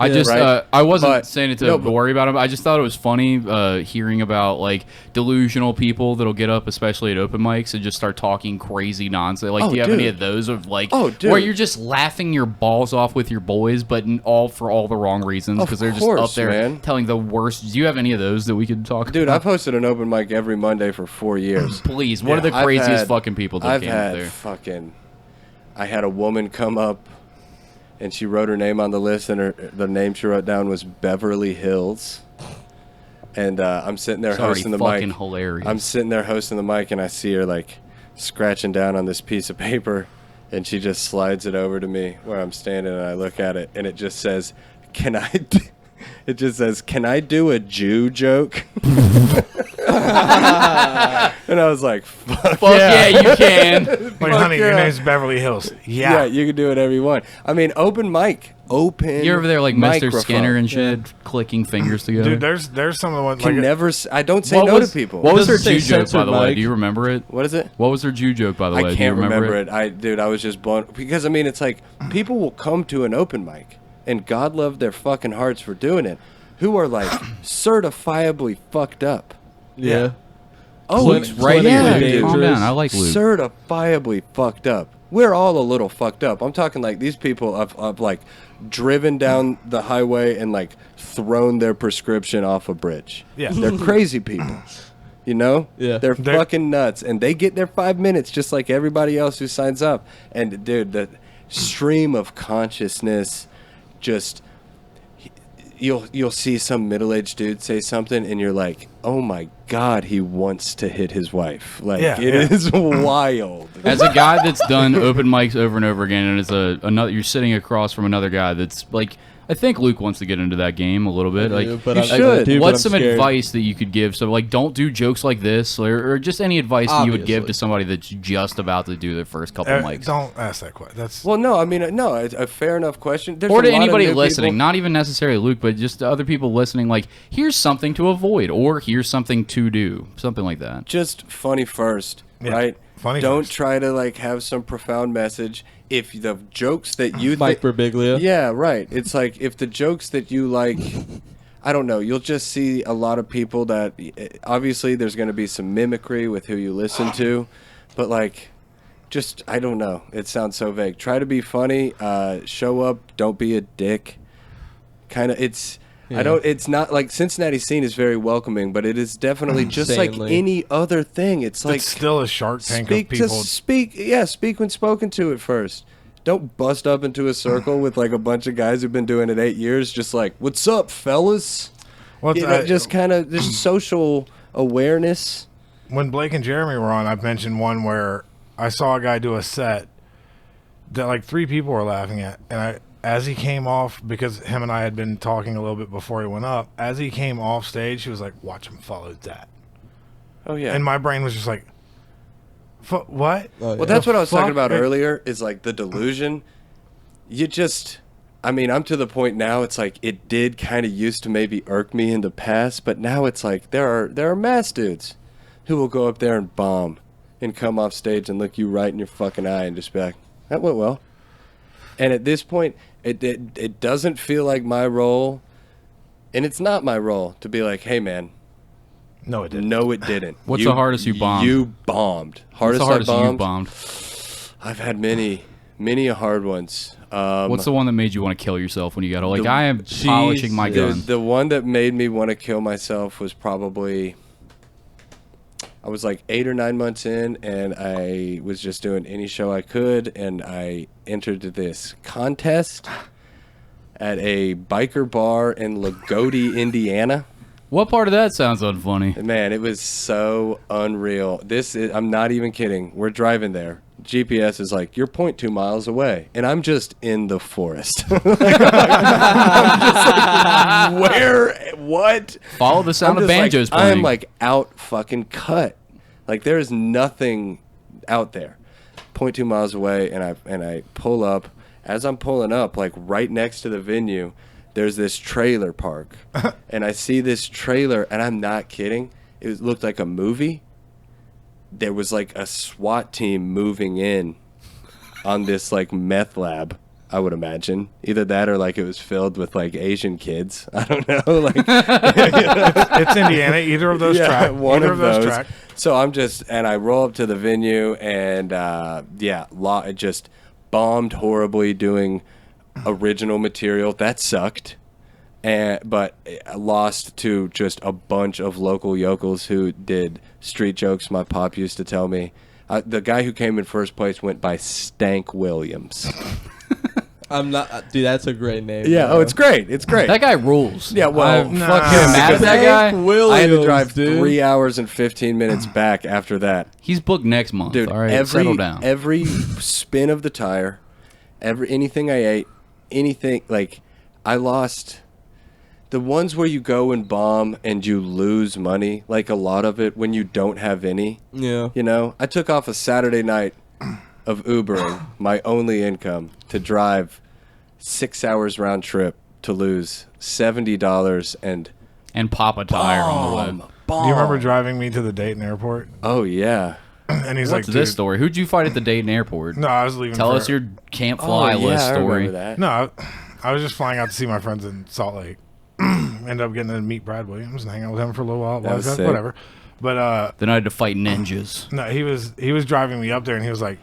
I just Right? I wasn't But- saying it to no, but- worry about him. I just thought it was funny hearing about like delusional people that'll get up, especially at open mics, and just start talking crazy nonsense. Like, Oh, do you have any dude. of those of like Oh, dude. where you're just laughing your balls off with your boys, but for all the wrong reasons Of because they're just course, up there man. telling the worst. Do you have any of those that we could talk Dude, about? I've hosted an open mic every Monday for 4 years. Please, what are the I've craziest had- fucking people that I've came up had there? fucking. I had a woman come up, and she wrote her name on the list, and the name she wrote down was Beverly Hills. And I'm sitting there It's already hosting the fucking mic. hilarious. I'm sitting there hosting the mic, and I see her like scratching down on this piece of paper, and she just slides it over to me where I'm standing, and I look at it, and it just says, "Can I?" It just says, "Can I do a Jew joke?" And I was like, "Fuck Fuck yeah, you can. Wait, honey, your yeah. name's Beverly Hills. yeah, Yeah. you can do whatever you want." I mean, open mic, open. You're over there like Mr. microphone. Skinner and shit, clicking fingers together. Dude, there's some of the ones Can like never. I don't say What no was- to people. What was her Does it Jew say joke, by censored the way? mic? Do you remember it? What is it? What was her Jew joke, by the way? I Do you can't remember it? it. Dude, I was just blown because I mean, it's like people will come to an open mic, and God love their fucking hearts for doing it, who are like certifiably fucked up. Yeah. Oh, Clint- Right Clint here, is dude. Calm dangerous. down. I like Luke. certifiably fucked up. We're all a little fucked up. I'm talking like these people have like driven down the highway and like thrown their prescription off a bridge. Yeah. They're crazy people. You know? Yeah. They're They're- fucking nuts. And they get their 5 minutes just like everybody else who signs up. And dude, the stream of consciousness just you'll see some middle-aged dude say something and you're like, "Oh my god, he wants to hit his wife." Like Yeah, it yeah. is wild. As a guy that's done open mics over and over again, and as another, you're sitting across from another guy that's like, I think Luke wants to get into that game a little bit. Like, Yeah, but you I should. do, but what's I'm some scared. advice that you could give? So, like, don't do jokes like this, or just any advice that you would give Obviously. to somebody that's just about to do their first couple mics, Don't ask that question. That's Well, no, I mean, no, it's a fair enough question. There's or a to lot of anybody new listening, people- not even necessarily Luke, but just to other people listening. Like, here's something to avoid, or here's something to do, something like that. just funny first, Yeah, right? funny Don't first. try to like have some profound message. If the jokes that you Mike Birbiglia. yeah, right. It's like if the jokes that you like, I don't know. You'll just see a lot of people that obviously there's going to be some mimicry with who you listen to, but like, just I don't know. It sounds so vague. Try to be funny. Show up. Don't be a dick. Kind of. It's. I don't. It's not like Cincinnati scene is very welcoming, but it is definitely just like Insanely. any other thing. It's like it's still a Shark Tank of speak to people. speak. Yeah, speak when spoken to at first. Don't bust up into a circle with like a bunch of guys who've been doing it 8 years. Just like, what's up, fellas? Well, You know, just kind of just social awareness. when Blake and Jeremy were on, I've mentioned one where I saw a guy do a set that like 3 people were laughing at, and as he came off, because him and I had been talking a little bit before he went up, as he came off stage, he was like, "Watch him follow that," Oh yeah. and my brain was just like, "What?" Oh, Well, that's what I was talking fuck? about earlier. Is like the delusion. You just, I mean, I'm to the point now. It's like it did kind of used to maybe irk me in the past, but now it's like there are mass dudes who will go up there and bomb and come off stage and look you right in your fucking eye and just be like, "That went well." And at this point, it doesn't feel like my role, and it's not my role to be like, "Hey, man." No, it didn't. No, it didn't. What's the hardest you bombed? You bombed. What's Hardest the hardest I you bombed? I've had many a hard ones. What's the one that made you want to kill yourself when you got like, the- I am polishing my the, gun? the one that made me want to kill myself was probably I was like 8 or 9 months in, and I was just doing any show I could, and I entered this contest at a biker bar in Lagodi, Indiana. What part of that sounds unfunny? Man, it was so unreal. I'm not even kidding. We're driving there. GPS is like, you're 0.2 miles away. And I'm just in the forest. I'm just like, where? What? Follow the sound I'm of just banjos like, playing. I'm like out fucking cut. Like there is nothing out there. 0.2 miles away, and I pull up. As I'm pulling up, like right next to the venue, there's this trailer park. And I see this trailer, and I'm not kidding. It looked like a movie. There was like a SWAT team moving in on this like meth lab I would imagine. Either that or like it was filled with like Asian kids. I don't know. Like It's Indiana. Either of those track. One Either of those. track. So I roll up to the venue and it just bombed horribly doing original material. That sucked. But I lost to just a bunch of local yokels who did street jokes my pop used to tell me. The guy who came in first place went by Stank Williams. Dude, that's a great name. Yeah, bro. it's great. It's great. That guy rules. Yeah, well, I'm nah. fucking mad at that guy. Williams, I had to drive dude. 3 hours and 15 minutes back after that. He's booked next month. Dude, all right, settle down. every spin of the tire, anything I ate, anything, like, I lost. The ones where you go and bomb and you lose money, like a lot of it when you don't have any. Yeah. You know, I took off a Saturday night of Ubering, my only income, to drive 6 hours round trip to lose $70 And pop a tire on the way. bomb. Do you remember driving me to the Dayton airport? Oh, yeah. And he's What's like, this dude. story? Who'd you fight at the Dayton airport? No, I was leaving. Tell for- us your can't fly oh, yeah, list I story. remember that. No, I was just flying out to see my friends in Salt Lake. Ended up getting to meet Brad Williams and hang out with him for a little while. That was sick. Whatever. But Then I had to fight ninjas. no, he was driving me up there, and he was like,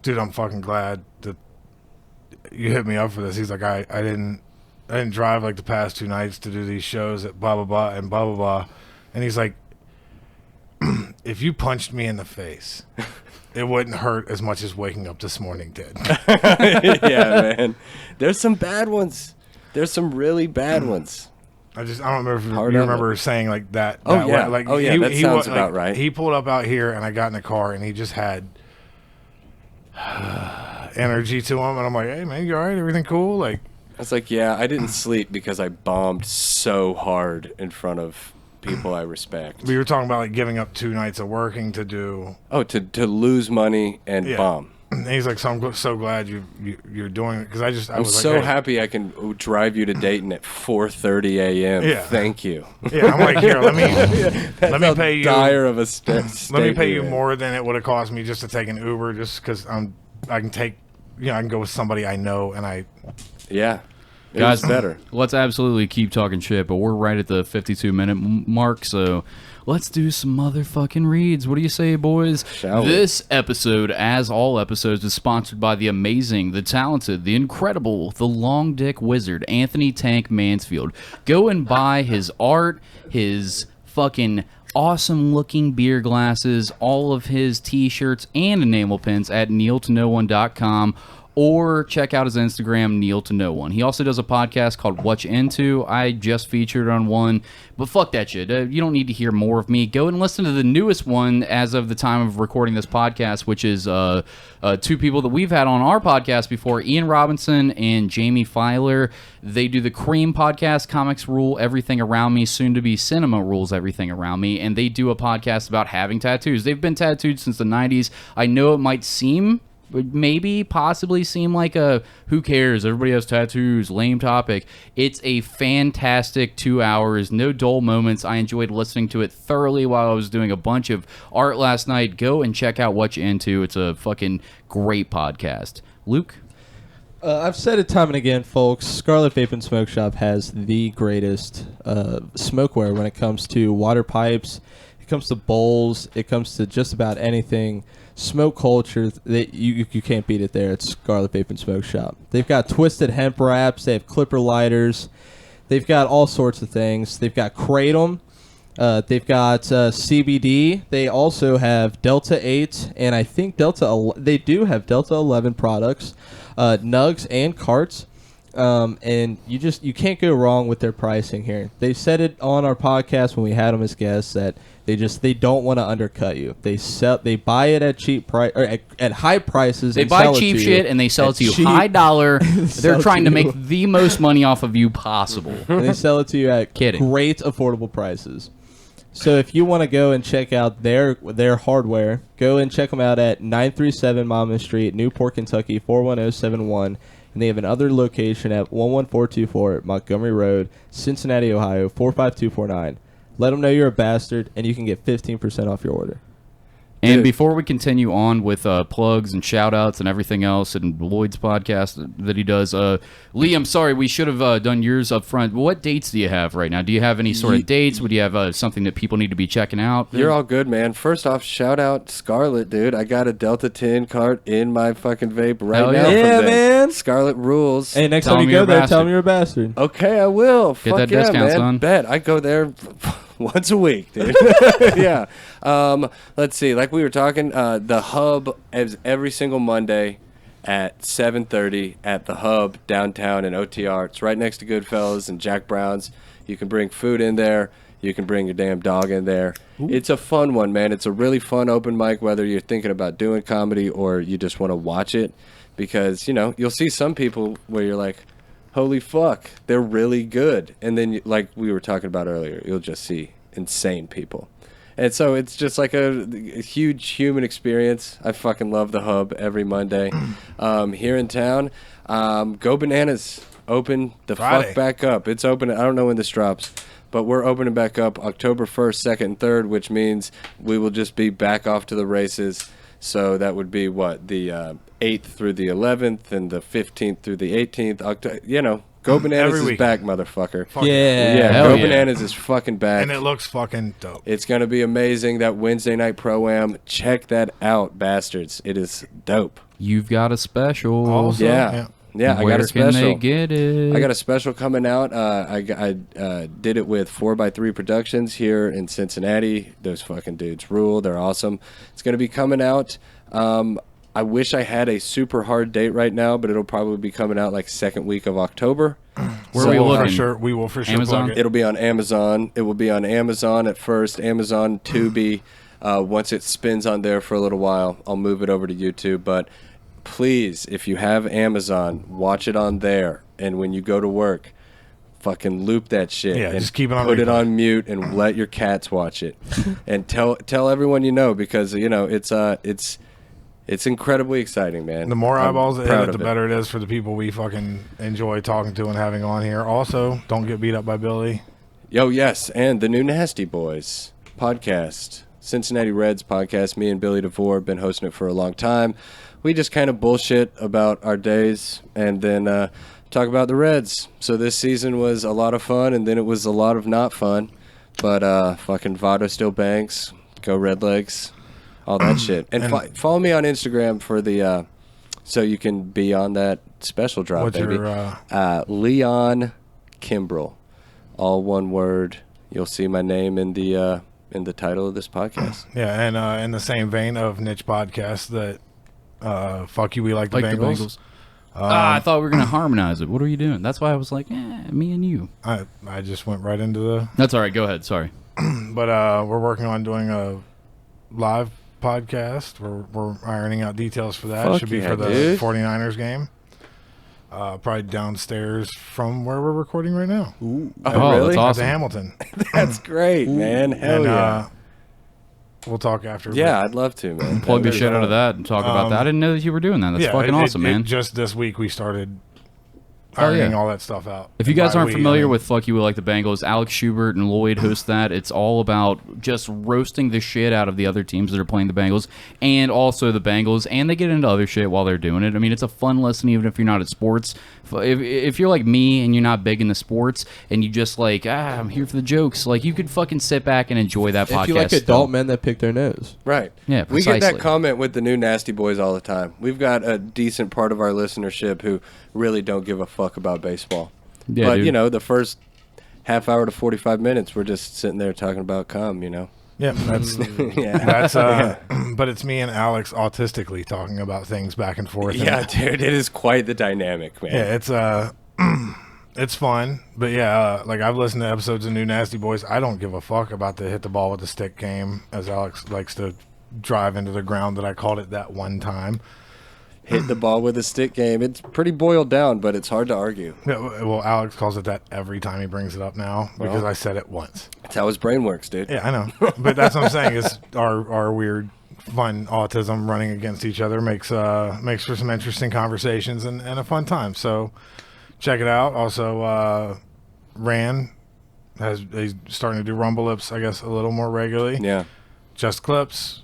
"Dude, I'm fucking glad that you hit me up for this." He's like, I didn't drive like the past 2 nights to do these shows at blah blah blah and blah blah blah, and he's like, "If you punched me in the face, it wouldn't hurt as much as waking up this morning did." Yeah, man. There's some bad ones. There's some really bad ones. I don't remember if Hard you of remember saying like that. Oh, that yeah. way. Like Oh, yeah, that sounds about right. He pulled up out here, and I got in the car, and he just had energy to him, and I'm like, "Hey, man, you all right? Everything cool?" Like, I was like, yeah, I didn't sleep because I bombed so hard in front of people I respect. we were talking about like giving up 2 nights of working to do. Oh, to lose money and Yeah. bomb. And he's like, "So I'm so glad you're doing it," because I I'm was so like, "Hey." happy I can drive you to Dayton at 4:30 a.m. Yeah. Thank you. Yeah, I'm like, "Here, let me pay you. Dire of a Let me pay you more than it would have cost me just to take an Uber, just because I can take, I can go with somebody I know, and I." Yeah. It Guys, was better. let's absolutely keep talking shit, but we're right at the 52-minute mark, so let's do some motherfucking reads. What do you say, boys? Shall we? This episode, as all episodes, is sponsored by the amazing, the talented, the incredible, the long dick wizard, Anthony Tank Mansfield. Go and buy his art, his fucking awesome looking beer glasses, all of his t-shirts and enamel pins at neiltoknoone.com. Or check out his Instagram, Neil to No One. He also does a podcast called What You Into. I just featured on one, but fuck that shit. You don't need to hear more of me. Go and listen to the newest one as of the time of recording this podcast, which is 2 people that we've had on our podcast before, Ian Robinson and Jamie Filer. They do the Cream podcast, Comics Rule Everything Around Me, soon to be Cinema Rules Everything Around Me, and they do a podcast about having tattoos. They've been tattooed since the 90s. I know it might possibly seem like a who cares, everybody has tattoos, lame topic. It's a fantastic 2 hours, no dull moments. I enjoyed listening to it thoroughly while I was doing a bunch of art last night. Go and check out What You Into. It's a fucking great podcast. Luke? I've said it time and again, folks. Scarlet Vape and Smoke Shop has the greatest smokeware when it comes to water pipes. It comes to bowls. It comes to just about anything. Smoke culture, you can't beat it there. It's Scarlet Vape and Smoke Shop. They've got twisted hemp wraps. They have clipper lighters. They've got all sorts of things. They've got Kratom. They've got CBD. They also have Delta 8, and I think they do have Delta 11 products, nugs and carts. And you can't go wrong with their pricing here. They said it on our podcast when we had them as guests that they don't want to undercut you. They buy it at cheap price or at high prices. They and buy sell cheap it to shit you and they sell it to you cheap- high dollar. They're Sell it trying to to make you. the most money off of you possible. and they sell it to you at Kidding. great affordable prices. So if you want to go and check out their hardware, go and check them out at 937 Monmouth Street, Newport, Kentucky 41071. And they have another location at 11424 Montgomery Road, Cincinnati, Ohio 45249. Let them know you're a bastard, and you can get 15% off your order. And Dude. before we continue on with plugs and shout-outs and everything else and Lloyd's podcast that he does, Lee, I'm sorry, we should have done yours up front. What dates do you have right now? Do you have any sort of dates? Would you have something that people need to be checking out? You're all good, man. First off, shout out SCARLET, dude. I got a Delta 10 cart in my fucking vape right Hell now. yeah. Yeah, from them. man. SCARLET rules. Hey, next Tell time him you you're go a there, tell bastard. me you're a bastard. Okay, I will. Get Fuck that yeah, discount, man. son. Bet. I go there once a week, dude. Yeah. Let's see. Like we were talking, the Hub is every single Monday at 7:30 at the Hub downtown in OTR. It's right next to Goodfellas and Jack Brown's. You can bring food in there. You can bring your damn dog in there. Ooh. It's a fun one, man. It's a really fun open mic, whether you're thinking about doing comedy or you just want to watch it. Because, you know, you'll see some people where you're like, holy fuck, they're really good. And then, like we were talking about earlier, you'll just see insane people. And so it's just like a huge human experience. I fucking love the Hub every Monday. Here in town, Go Bananas. Open the Friday. fuck back up. It's open. I don't know when this drops, but we're opening back up October 1st, 2nd, and 3rd, which means we will just be back off to the races. So that would be what, the 8th through the 11th and the 15th through the 18th. You know, Go Bananas is back, motherfucker. Fuck Yeah. Hell Go yeah. Bananas is fucking back. And it looks fucking dope. It's going to be amazing. That Wednesday night Pro-Am. Check that out, bastards. It is dope. You've got a special. Also, Yeah. Yeah, I Where got a special. can they get it? I got a special coming out. I did it with 4x3 Productions here in Cincinnati. Those fucking dudes rule. They're awesome. It's going to be coming out. I wish I had a super hard date right now, but it'll probably be coming out like second week of October. Where are we looking? We will for sure Amazon? plug it. It'll be on Amazon. It will be on Amazon at first, Amazon, Tubi. Once it spins on there for a little while, I'll move it over to YouTube. But please, if you have Amazon, watch it on there. And when you go to work, fucking loop that shit. Yeah, and just keep it on put it replay. on mute and let your cats watch it. And tell everyone you know, because you know it's incredibly exciting, man. The more I'm eyeballs that hit proud it, the of it. better it is for the people we fucking enjoy talking to and having on here. Also, don't get beat up by Billy. Yo, yes, and the new Nasty Boys podcast, Cincinnati Reds podcast. Me and Billy DeVore have been hosting it for a long time. We just kind of bullshit about our days and then talk about the Reds. So this season was a lot of fun, and then it was a lot of not fun. But fucking Votto still banks. Go Redlegs. All that shit. And follow me on Instagram for the so you can be on that special drop, What's baby. your Leon Kimbrell. All one word. You'll see my name in the title of this podcast. yeah, and in the same vein of niche podcasts that fuck you, we like the Bengals. I thought we were going to harmonize it. What are you doing? That's why I was like, me and you. I just went right into the. That's all right. Go ahead. Sorry. But we're working on doing a live podcast. We're ironing out details for that. Fuck Should be yeah, for the dude. 49ers game. Probably downstairs from where we're recording right now. Oh, That's At awesome. the Hamilton. That's great, man. Hell And, yeah. We'll talk after. Yeah, I'd love to, man. Plug the That'd be shit out fun. of that and talk about that. I didn't know that you were doing that. That's fucking awesome, man. Just this week we started Oh, yeah. ironing all that stuff out. If you And guys by aren't we, familiar I mean- with Fuck You We Like the Bengals, Alex Schubert and Lloyd host that. It's all about just roasting the shit out of the other teams that are playing the Bengals and also the Bengals, and they get into other shit while they're doing it. I mean, it's a fun listen even if you're not at sports. If you're like me and you're not big into sports and you just like, I'm here for the jokes, like you could fucking sit back and enjoy that podcast. If you like still. adult men that pick their nose. Right. Yeah, We get that precisely. comment with the new Nasty Boys all the time. We've got a decent part of our listenership who really don't give a fuck about baseball. Yeah, but, dude. you know, the first half hour to 45 minutes, we're just sitting there talking about cum, you know? Yeah, that's Yeah. that's. But it's me and Alex autistically talking about things back and forth. and- Yeah, dude, it is quite the dynamic, man. yeah, it's it's fun. But yeah, like I've listened to episodes of New Nasty Boys. I don't give a fuck about the hit the ball with the stick game, as Alex likes to drive into the ground that I called it that one time. Hit the ball with a stick game. It's pretty boiled down, but it's hard to argue. Yeah, well, Alex calls it that every time he brings it up now because Well. I said it once. That's how his brain works, dude. Yeah, I know. But that's what I'm saying is our weird, fun autism running against each other makes for some interesting conversations and a fun time. So check it out. Also, he's starting to do Rumble Lips, I guess, a little more regularly. Yeah. Just Clips.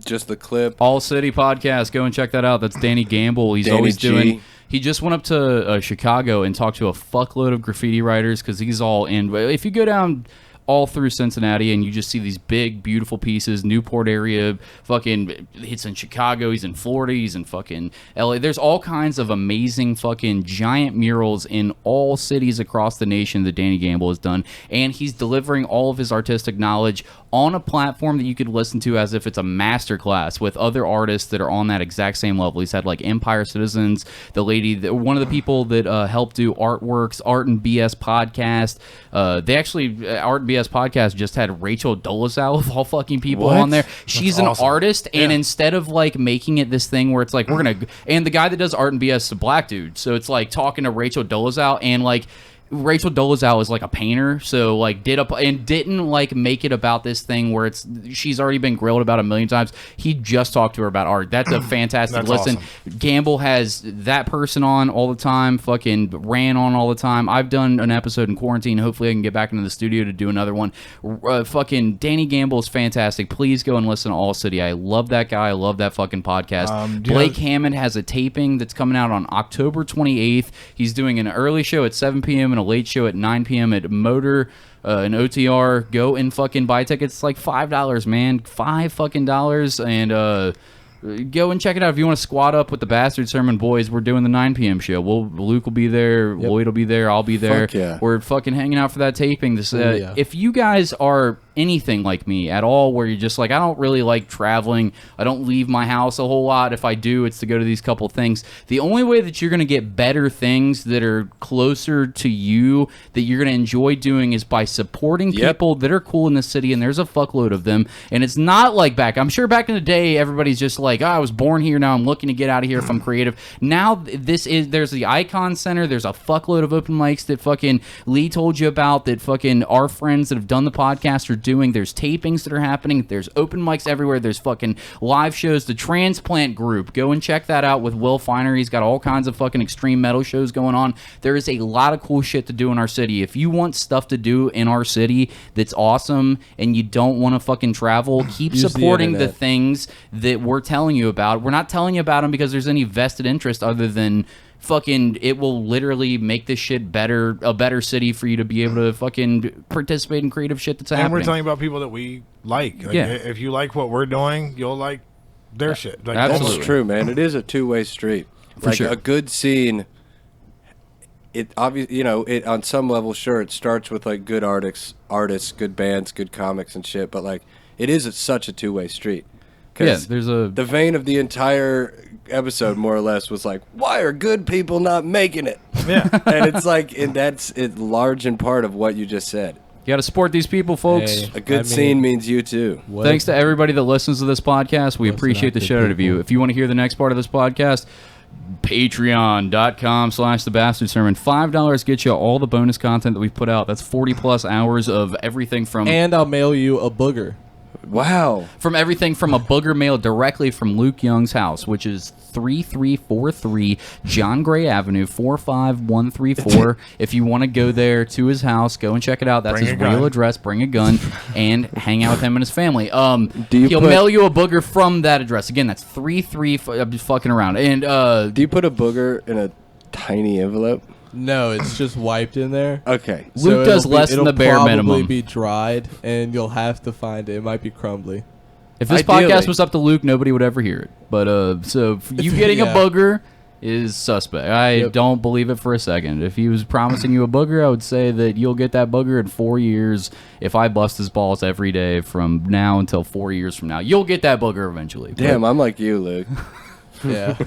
Just the clip. All City Podcast. Go and check that out. That's Danny Gamble. He's Danny always G. doing. He just went up to Chicago and talked to a fuckload of graffiti writers because he's all in. If you go down all through Cincinnati and you just see these big, beautiful pieces, Newport area, fucking, it's in Chicago, he's in Florida, he's in fucking LA. There's all kinds of amazing fucking giant murals in all cities across the nation that Danny Gamble has done, and he's delivering all of his artistic knowledge on a platform that you could listen to as if it's a masterclass with other artists that are on that exact same level. He's had like Empire Citizens, the lady, one of the people that helped do Artworks, Art and BS podcast. They actually, Art and BS podcast just had Rachel Dolezal of all fucking people on there. She's an artist, and instead of like making it this thing where it's like we're gonna, and the guy that does Art and BS is a black dude, so it's like talking to Rachel Dolezal, and like Rachel Dolezal is like a painter, so like didn't like make it about this thing where she's already been grilled about a million times. He just talked to her about art. That's a fantastic listen. Awesome. Gamble has that person on all the time, fucking ran on all the time. I've done an episode in quarantine. Hopefully I can get back into the studio to do another one. Fucking Danny Gamble is fantastic. Please go and listen to All City. I love that guy. I love that fucking podcast. Blake Hammond has a taping that's coming out on October 28th. He's doing an early show at 7 p.m. and a late show at 9 p.m. at Motor and OTR. Go and fucking buy tickets. It's like $5, man. $5 fucking, and go and check it out if you want to squat up with the Bastard Sermon boys. We're doing the 9 p.m. show. Luke will be there. Yep. Lloyd will be there. I'll be there. Fuck yeah. We're fucking hanging out for that taping. This, if you guys are anything like me at all, where you're just like, I don't really like traveling, I don't leave my house a whole lot. If I do, it's to go to these couple things. The only way that you're going to get better things that are closer to you, that you're going to enjoy doing, is by supporting people that are cool in the city, and there's a fuckload of them. And it's not like I'm sure back in the day, everybody's just like, I was born here, now I'm looking to get out of here if I'm creative. Now there's the Icon Center, there's a fuckload of open mics that fucking Lee told you about, that fucking our friends that have done the podcast are doing. There's tapings that are happening, there's open mics everywhere, there's fucking live shows. The Transplant Group, go and check that out with Will Feiner. He's got all kinds of fucking extreme metal shows going on. There is a lot of cool shit to do in our city. If you want stuff to do in our city that's awesome and you don't want to fucking travel, keep supporting the things that we're telling you about. We're not telling you about them because there's any vested interest other than fucking it will literally make this shit better, a better city for you to be able to fucking participate in creative shit that's happening. And we're telling you about people that we like. If you like what we're doing, you'll like their shit. Like, absolutely. That's true, man. It is a two-way street. For sure. A good scene, it obviously, it on some level, sure, it starts with like good artists, good bands, good comics and shit, but like it is such a two-way street. Yeah, there's the vein of the entire episode more or less was like, why are good people not making it? Yeah. And it's like, that's large in part of what you just said. You got to support these people, folks. Hey, a good scene means you too. Thanks to everybody that listens to this podcast. We appreciate the shit out of you. If you want to hear the next part of this podcast, patreon.com/thebastardsermon. $5 gets you all the bonus content that we've put out. That's 40+ hours of everything from... And I'll mail you a booger. Wow. From everything from a booger mail directly from Luke Young's house, which is 3343 John Gray Avenue, 45134. If you want to go there to his house, go and check it out. That's his real address. Bring a gun and hang out with him and his family. He'll mail you a booger from that address. Again, that's 33. I'm just fucking around. And do you put a booger in a tiny envelope? No, it's just wiped in there. Okay. Luke does less than the bare minimum. It'll probably be dried, and you'll have to find it. It might be crumbly. If this podcast was up to Luke, nobody would ever hear it. But so you getting a booger is suspect. I don't believe it for a second. If he was promising you a booger, I would say that you'll get that booger in 4 years. If I bust his balls every day from now until 4 years from now, you'll get that booger eventually. Damn, I'm like you, Luke. Yeah.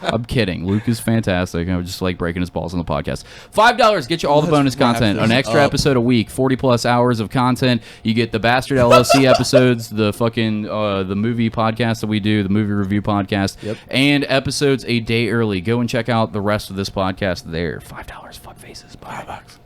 I'm kidding. Luke is fantastic. I would just like breaking his balls on the podcast. $5 get you all the bonus content. An extra episode a week, 40+ hours of content. You get the Bastard LLC episodes, the fucking the movie podcast that we do, the movie review podcast, and episodes a day early. Go and check out the rest of this podcast there. $5. Fuck faces. $5.